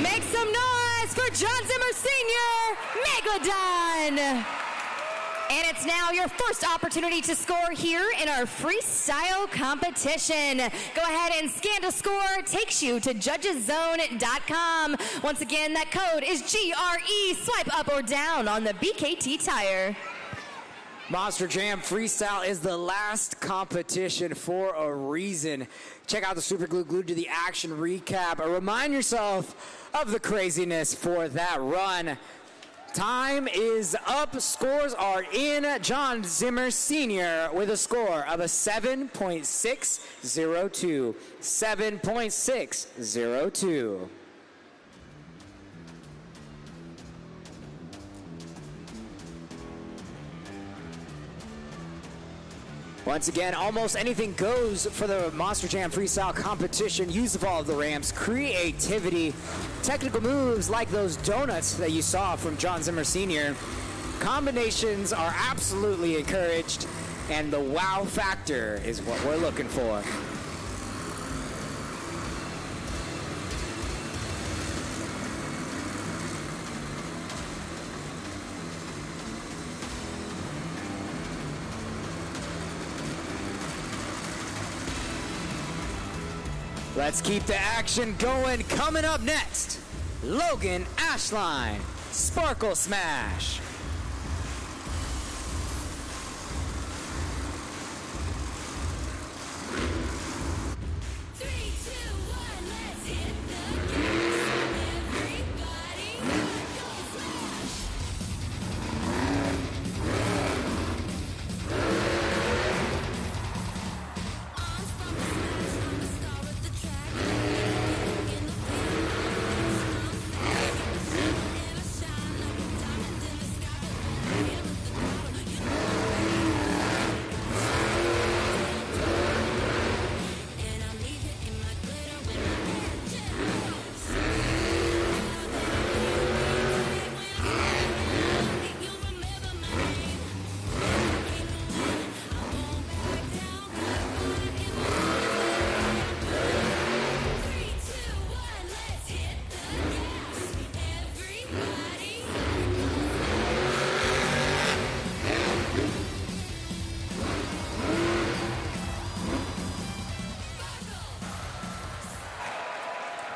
Make some noise for John Zimmer Sr., Megalodon. And it's now your first opportunity to score here in our freestyle competition. Go ahead and scan to score. Takes you to judgeszone.com. Once again, that code is GRE. Swipe up or down on the BKT tire. Monster Jam Freestyle is the last competition for a reason. Check out the Super Glue Glued to the Action recap. Remind yourself of the craziness for that run. Time is up. Scores are in. John Zimmer Sr. with a score of a 7.602. 7.602. Once again, almost anything goes for the Monster Jam Freestyle competition. Use of all of the ramps, creativity, technical moves like those donuts that you saw from John Zimmer Sr. Combinations are absolutely encouraged, and the wow factor is what we're looking for. Let's keep the action going. Coming up next, Logan Ashline, Sparkle Smash.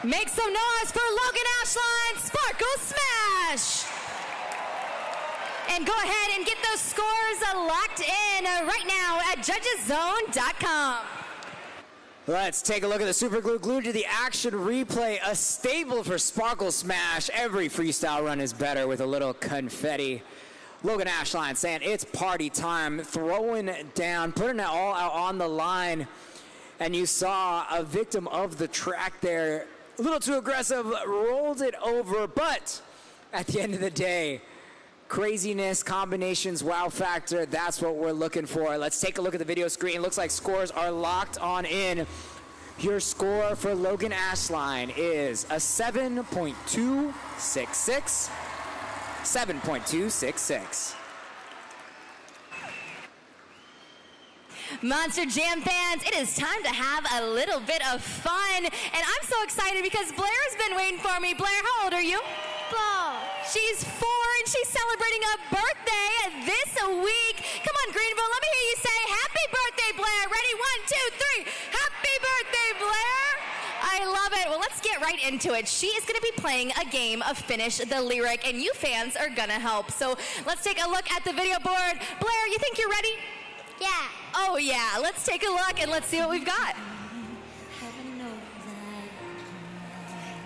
Make some noise for Logan Ashline, Sparkle Smash. And go ahead and get those scores locked in right now at judgeszone.com. Let's take a look at the Super Glue glued to the action replay, a staple for Sparkle Smash. Every freestyle run is better with a little confetti. Logan Ashline saying it's party time, throwing down, putting it all out on the line. And you saw a victim of the track there, a little too aggressive, rolled it over. But at the end of the day, craziness, combinations, wow factor, that's what we're looking for. Let's take a look at the video screen. Looks like scores are locked on in. Your score for Logan Ashline is a 7.266. 7.266. Monster Jam fans, it is time to have a little bit of fun. And I'm so excited because Blair's been waiting for me. Blair, how old are you? 4. She's 4 and she's celebrating a birthday this week. Come on, Greenville, let me hear you say happy birthday, Blair. Ready? 1, 2, 3. Happy birthday, Blair. I love it. Well, let's get right into it. She is going to be playing a game of Finish the Lyric, and you fans are going to help. So let's take a look at the video board. Blair, you think you're ready? Yeah. Oh, yeah. Let's take a look and let's see what we've got.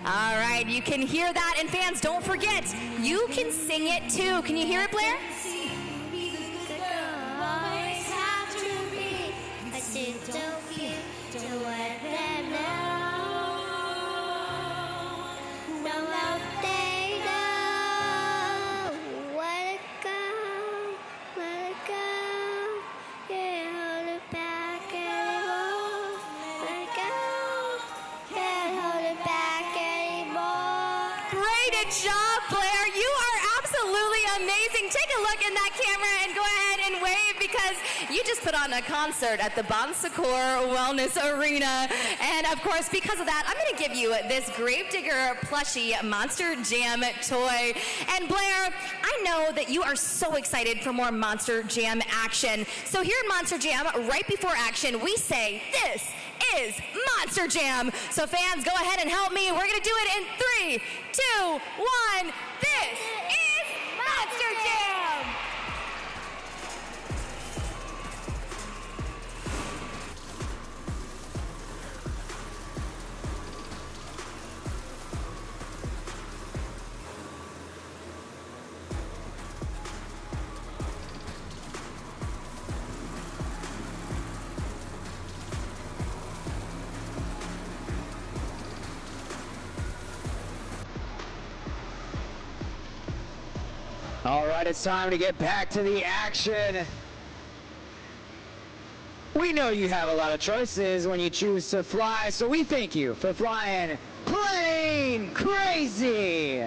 All right, you can hear that. And fans, don't forget, you can sing it too. Can you hear it, Blair? Great job, Blair. You are absolutely amazing. Take a look in that camera and go ahead and wave because you just put on a concert at the Bon Secours Wellness Arena. And of course, because of that, I'm going to give you this Gravedigger plushie Monster Jam toy. And Blair, I know that you are so excited for more Monster Jam action. So here in Monster Jam, right before action, we say, this is Monster Jam. So fans, go ahead and help me. We're going to do it in 3, 2, 1. This is Monster Jam. All right, it's time to get back to the action. We know you have a lot of choices when you choose to fly, so we thank you for flying Plane Crazy.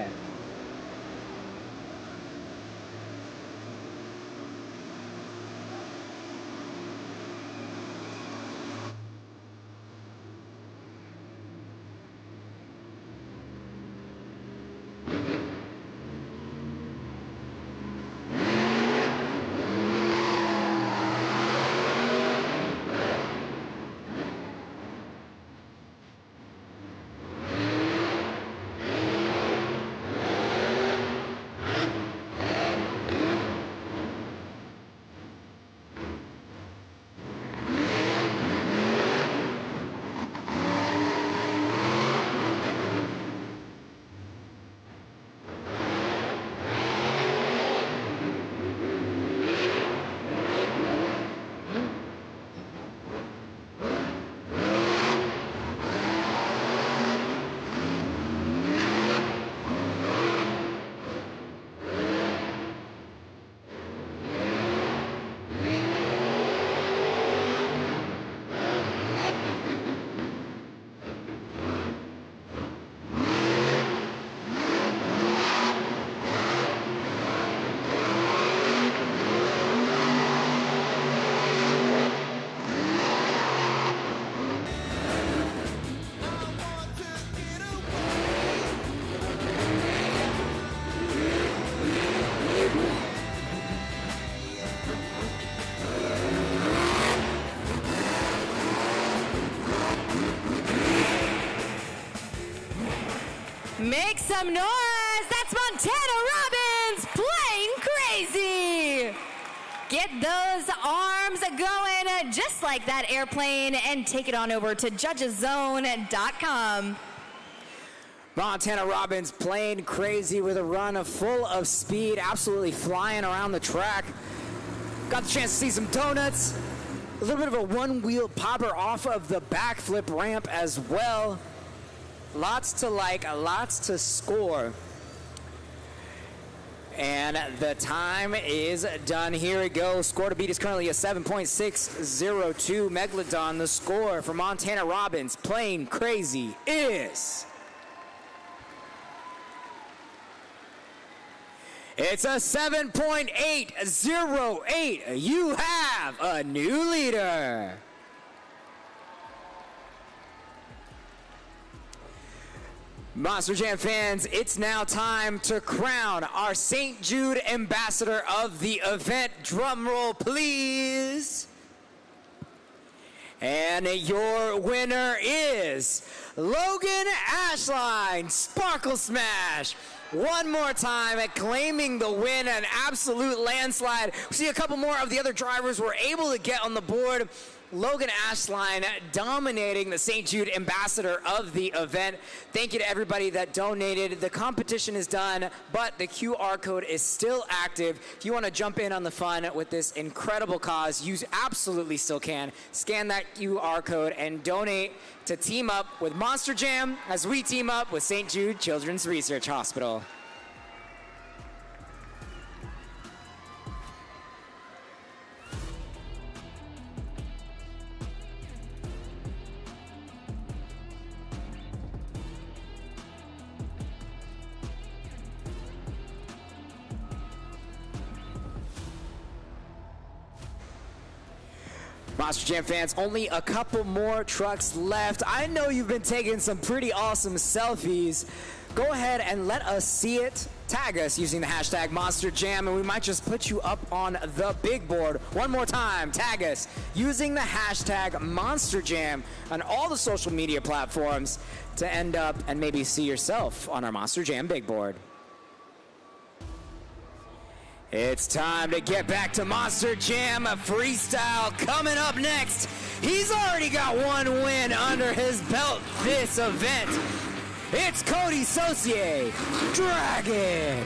Make some noise! That's Montana Robbins playing crazy! Get those arms going just like that airplane and take it on over to judgeszone.com. Montana Robbins playing crazy with a run full of speed, absolutely flying around the track. Got the chance to see some donuts, a little bit of a one-wheel popper off of the backflip ramp as well. Lots to like, lots to score. And the time is done. Here we go. Score to beat is currently a 7.602. Megalodon, the score for Montana Robbins playing crazy is... It's a 7.808. You have a new leader. Monster Jam fans, it's now time to crown our St. Jude ambassador of the event. Drum roll, please. And your winner is Logan Ashline, Sparkle Smash. One more time at claiming the win, an absolute landslide. We see a couple more of the other drivers were able to get on the board. Logan Ashline dominating the St. Jude ambassador of the event. Thank you to everybody that donated. The competition is done, but the QR code is still active. If you want to jump in on the fun with this incredible cause, you absolutely still can. Scan that QR code and donate to team up with Monster Jam as we team up with St. Jude Children's Research Hospital. Monster Jam fans, only a couple more trucks left. I know you've been taking some pretty awesome selfies. Go ahead and let us see it. Tag us using the hashtag Monster Jam, and we might just put you up on the big board. One more time, tag us using the hashtag Monster Jam on all the social media platforms to end up and maybe see yourself on our Monster Jam big board. It's time to get back to Monster Jam Freestyle coming up next. He's already got one win under his belt this event. It's Cody Saucier, Dragon.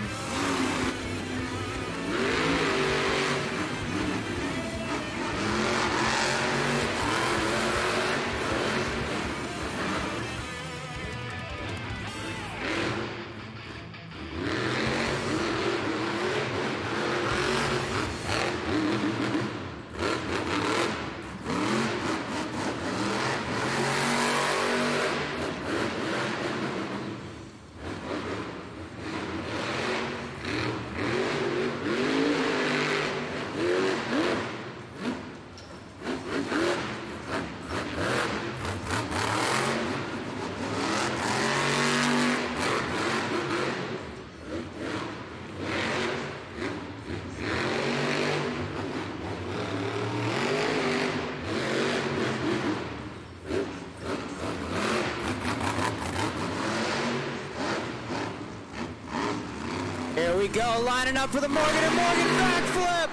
Here we go, lining up for the Morgan & Morgan backflip.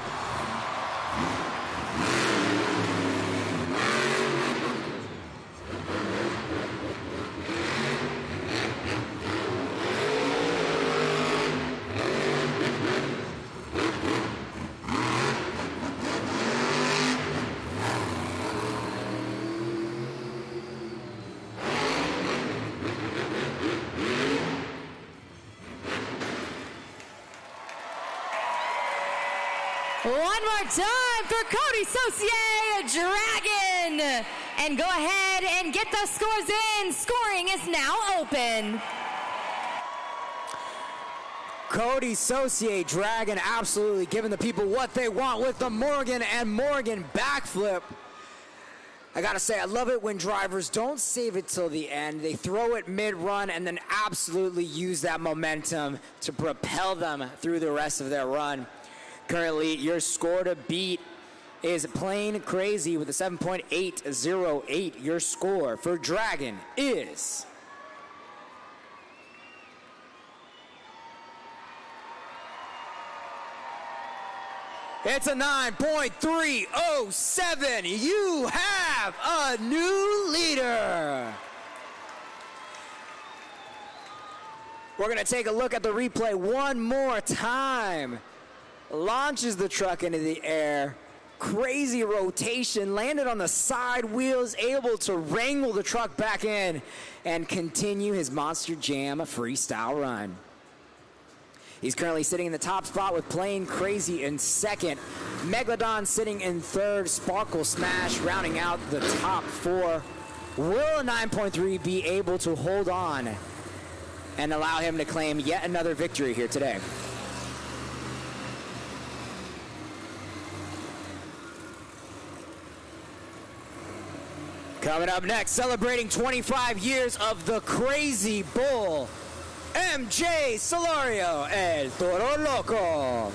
One more time for Cody Saucier, Dragon. And go ahead and get the scores in. Scoring is now open. Cody Saucier, Dragon, absolutely giving the people what they want with the Morgan & Morgan backflip. I gotta say, I love it when drivers don't save it till the end. They throw it mid-run and then absolutely use that momentum to propel them through the rest of their run. Currently, your score to beat is Plain Crazy with a 7.808. Your score for Dragon is... It's a 9.307. You have a new leader. We're going to take a look at the replay one more time. Launches the truck into the air. Crazy rotation, landed on the side wheels, able to wrangle the truck back in and continue his Monster Jam freestyle run. He's currently sitting in the top spot with Plain Crazy in second. Megalodon sitting in third. Sparkle Smash rounding out the top four. Will a 9.3 be able to hold on and allow him to claim yet another victory here today? Coming up next, celebrating 25 years of the Crazy Bull, MJ Solario, El Toro Loco.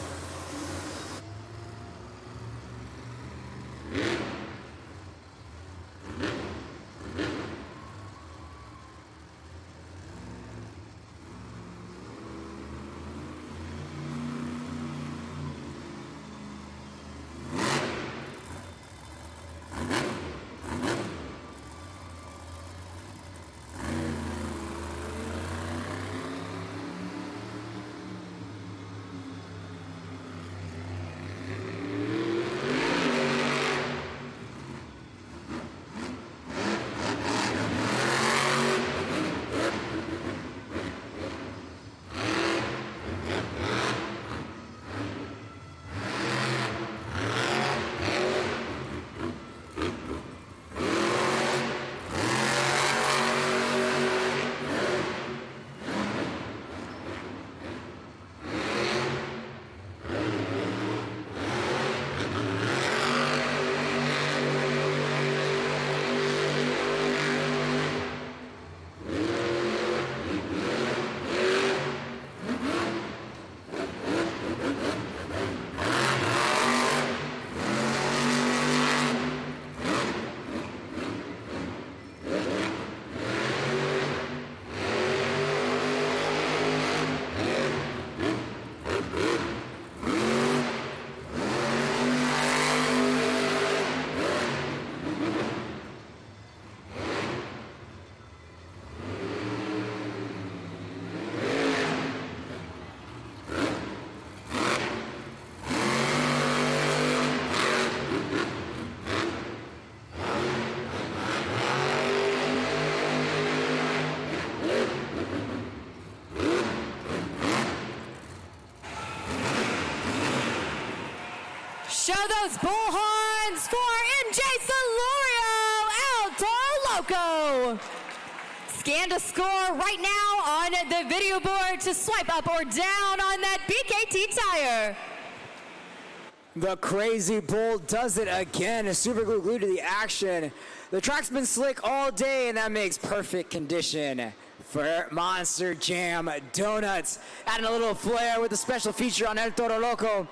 Show those bullhorns for MJ Solario, El Toro Loco. Scan to score right now on the video board to swipe up or down on that BKT tire. The Crazy Bull does it again. Super glued to the action. The track's been slick all day, and that makes perfect condition for Monster Jam Donuts. Adding a little flair with a special feature on El Toro Loco.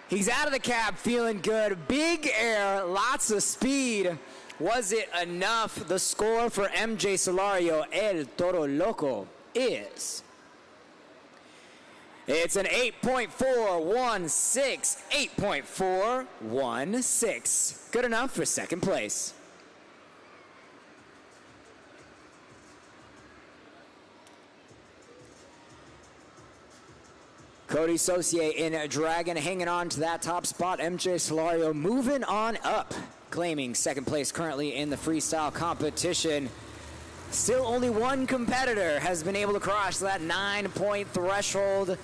He's out of the cab, feeling good. Big air, lots of speed. Was it enough? The score for MJ Solario, El Toro Loco, is... It's an 8.416, 8.416. Good enough for second place. Cody Saucier in Dragon hanging on to that top spot. MJ Solario moving on up, claiming second place currently in the freestyle competition. Still only one competitor has been able to cross that 9-point threshold.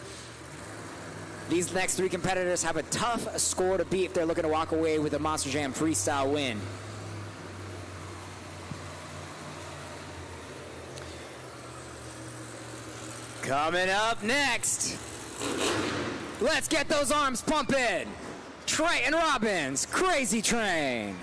These next three competitors have a tough score to beat if they're looking to walk away with a Monster Jam freestyle win. Coming up next, let's get those arms pumping. Trey and Robbins, Crazy Train.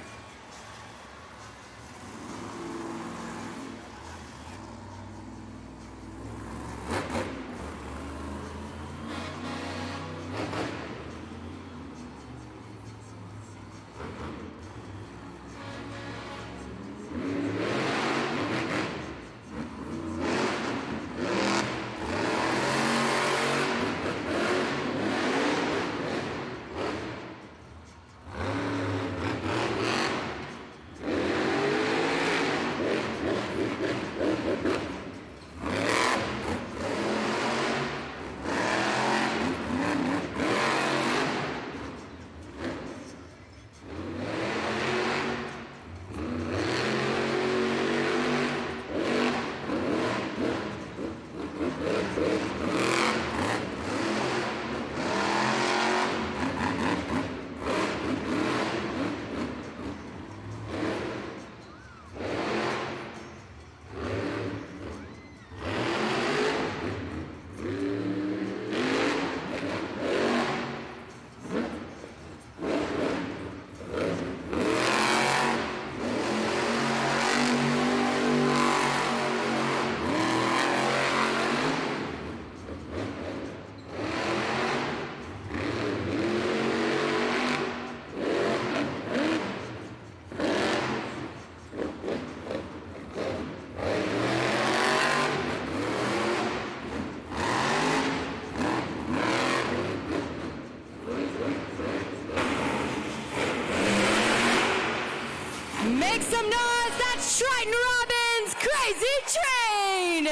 Make some noise, that's Triton Robbins, Crazy Train.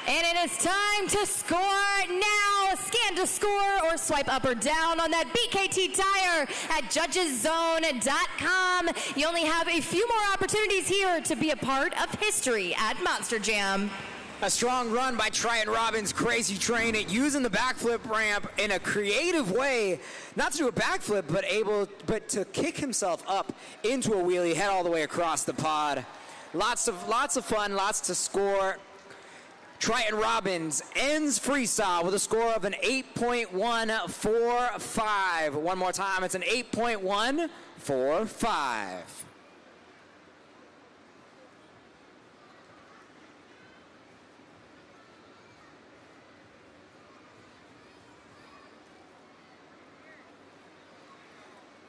And it is time to score now. Scan to score or swipe up or down on that BKT tire at judgeszone.com. You only have a few more opportunities here to be a part of history at Monster Jam. A strong run by Triton Robbins, Crazy Train, at using the backflip ramp in a creative way, not to do a backflip, but to kick himself up into a wheelie, head all the way across the pod. Lots of fun, lots to score. Triton Robbins ends freestyle with a score of an 8.145. One more time, it's an 8.145.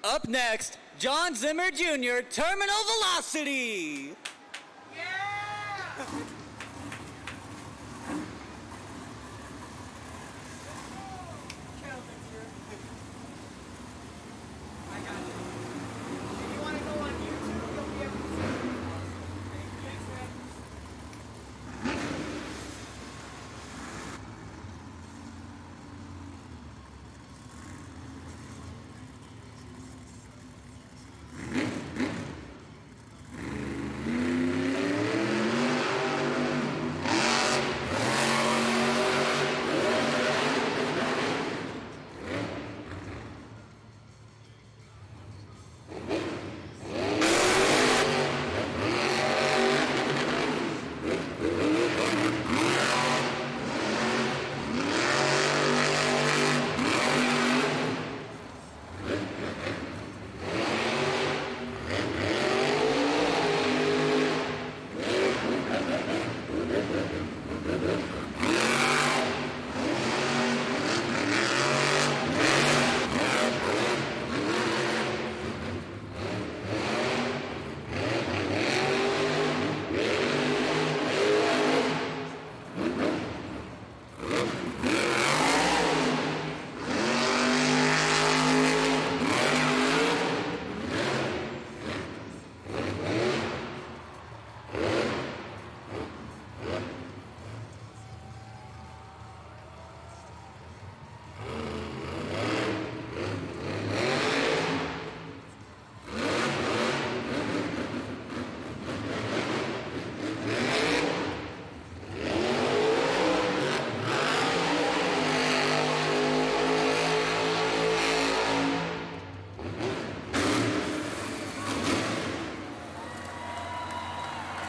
Up next, John Zimmer Jr., Terminal Velocity.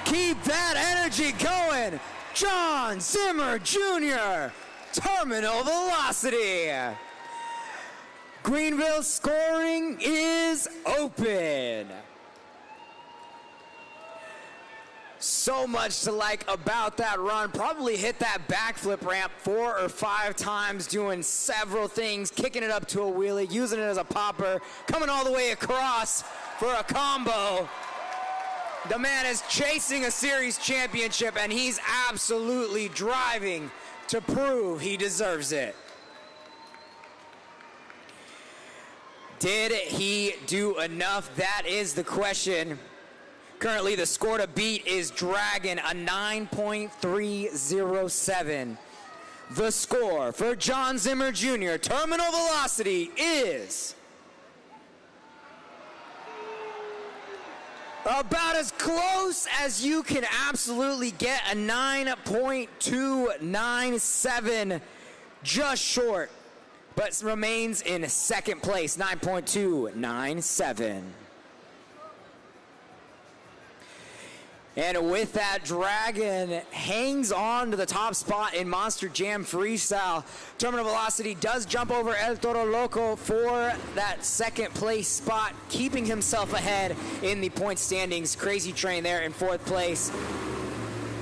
Keep that energy going. John Zimmer Jr., Terminal Velocity. Greenville scoring is open. So much to like about that run. Probably hit that backflip ramp 4 or 5 times, doing several things, kicking it up to a wheelie, using it as a popper, coming all the way across for a combo. The man is chasing a series championship, and he's absolutely driving to prove he deserves it. Did he do enough? That is the question. Currently, the score to beat is Dragon, a 9.307. The score for John Zimmer Jr., Terminal Velocity, is about as close as you can absolutely get, a 9.297, just short, but remains in second place, 9.297. And with that, Dragon hangs on to the top spot in Monster Jam Freestyle. Terminal Velocity does jump over El Toro Loco for that second place spot, keeping himself ahead in the point standings. Crazy Train there in fourth place.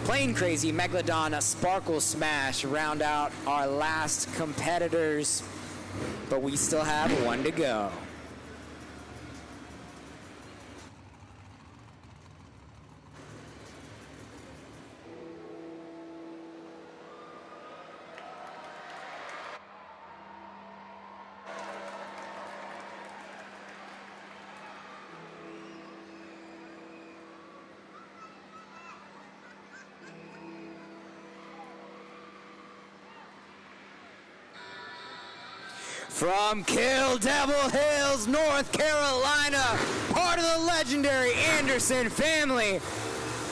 Plain Crazy, Megalodon, a Sparkle Smash round out our last competitors, but we still have one to go. From Kill Devil Hills, North Carolina, part of the legendary Anderson family.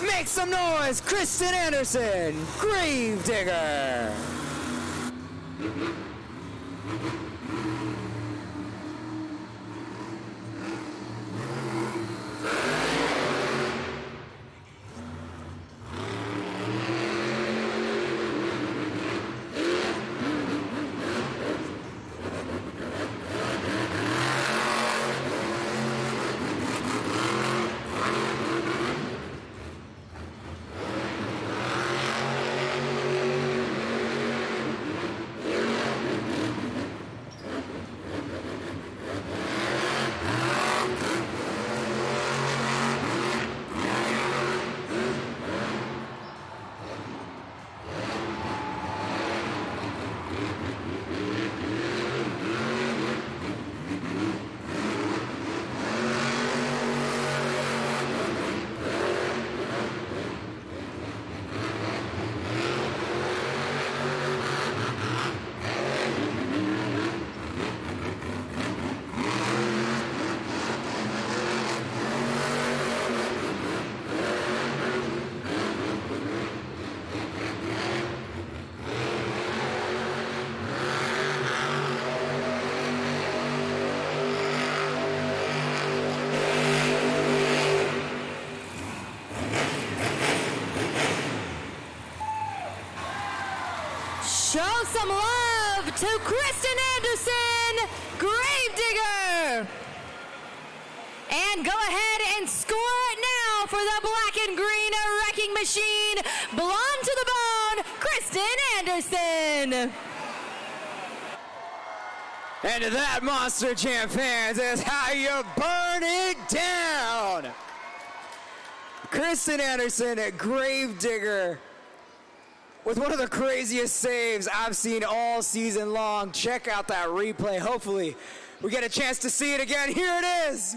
Make some noise, Kristen Anderson, Gravedigger. Show some love to Kristen Anderson, Gravedigger. And go ahead and score it now for the black and green wrecking machine. Blonde to the bone, Kristen Anderson. And to that, Monster Jam fans, is how you burn it down. Kristen Anderson at Gravedigger with one of the craziest saves I've seen all season long. Check out that replay. Hopefully, we get a chance to see it again. Here it is.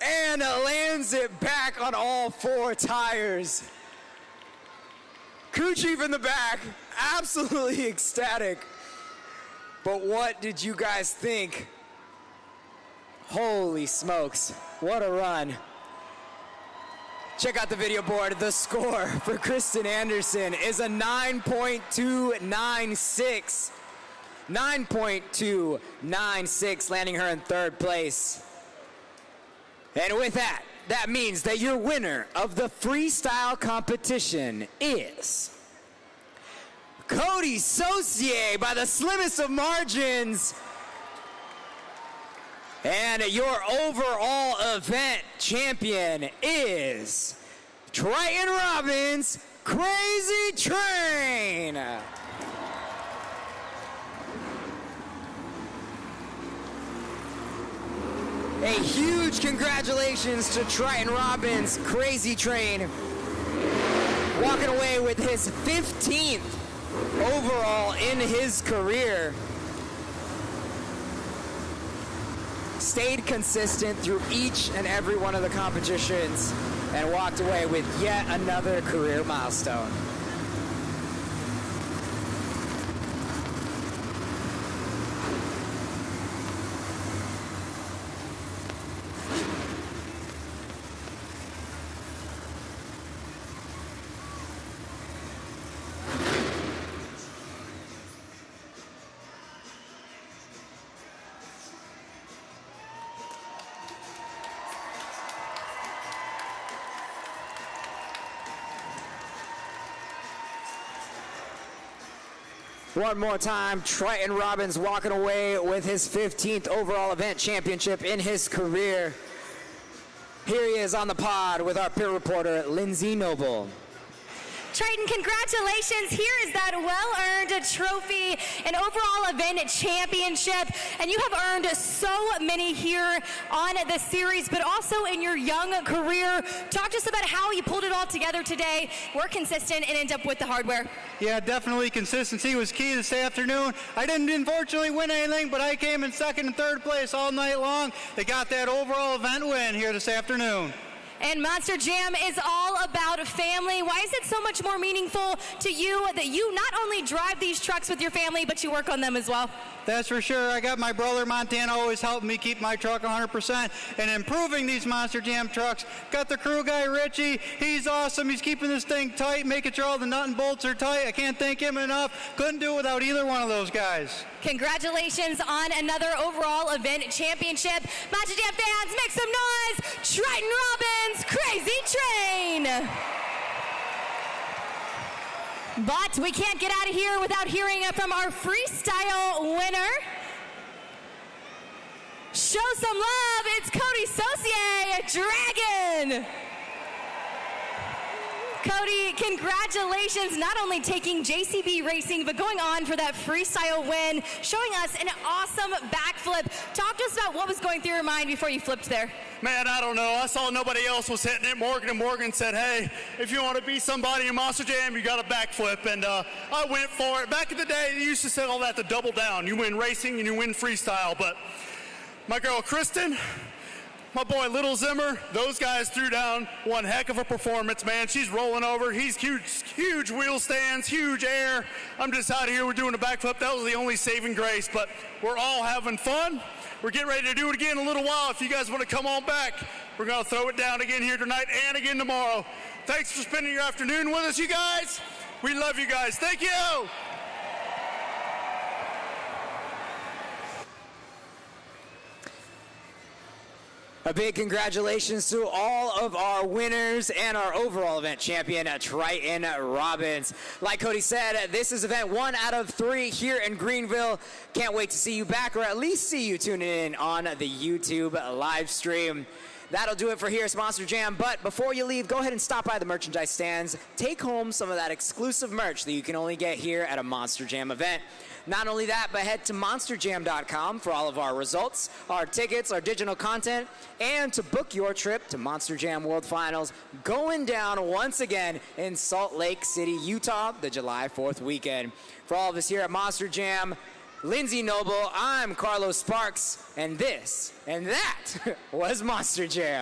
And lands it back on all four tires. Crew chief in the back, absolutely ecstatic. But what did you guys think? Holy smokes, what a run. Check out the video board. The score for Kristen Anderson is a 9.296. 9.296, landing her in third place. And with that, that means that your winner of the freestyle competition is Cody Saucier by the slimmest of margins. And your overall event champion is Triton Robbins, Crazy Train. A huge congratulations to Triton Robbins, Crazy Train, walking away with his 15th overall in his career. Stayed consistent through each and every one of the competitions and walked away with yet another career milestone. One more time, Triton Robbins walking away with his 15th overall event championship in his career. Here he is on the pod with our peer reporter, Lindsay Noble. Triton, congratulations. Here is that well-earned trophy, an overall event championship, and you have earned so many here on the series, but also in your young career. Talk to us about how you pulled it all together today, were consistent, and end up with the hardware. Yeah, definitely consistency was key this afternoon. I didn't unfortunately win anything, but I came in second and third place all night long. They got that overall event win here this afternoon. And Monster Jam is all about family. Why is it so much more meaningful to you that you not only drive these trucks with your family, but you work on them as well? That's for sure. I got my brother Montana always helping me keep my truck 100% and improving these Monster Jam trucks. Got the crew guy Richie. He's awesome. He's keeping this thing tight, making sure all the nut and bolts are tight. I can't thank him enough. Couldn't do it without either one of those guys. Congratulations on another overall event championship. Monster Jam fans, make some noise. Triton Robbins, Crazy Train. But we can't get out of here without hearing from our freestyle winner. Show some love, it's Cody Saucier, Dragon. Cody, congratulations, not only taking JCB Racing, but going on for that freestyle win, showing us an awesome backflip. Talk to us about what was going through your mind before you flipped there. Man, I don't know. I saw nobody else was hitting it. Morgan said, hey, if you want to be somebody in Monster Jam, you got a backflip. And I went for it. Back in the day, they used to say all that to double down. You win racing and you win freestyle. But my girl, Kristen, my boy, Little Zimmer, those guys threw down one heck of a performance, man. She's rolling over. He's huge wheel stands, huge air. I'm just out here. We're doing a backflip. That was the only saving grace. But we're all having fun. We're getting ready to do it again in a little while. If you guys want to come on back, we're going to throw it down again here tonight and again tomorrow. Thanks for spending your afternoon with us, you guys. We love you guys. Thank you. A big congratulations to all of our winners and our overall event champion, Triton Robbins. Like Cody said, this is event 1 out of 3 here in Greenville. Can't wait to see you back, or at least see you tuning in on the YouTube live stream. That'll do it for Here's Monster Jam, but before you leave, go ahead and stop by the merchandise stands. Take home some of that exclusive merch that you can only get here at a Monster Jam event. Not only that, but head to monsterjam.com for all of our results, our tickets, our digital content, and to book your trip to Monster Jam World Finals going down once again in Salt Lake City, Utah, the July 4th weekend. For all of us here at Monster Jam, Lindsay Noble, I'm Carlos Sparks, and this and that was Monster Jam.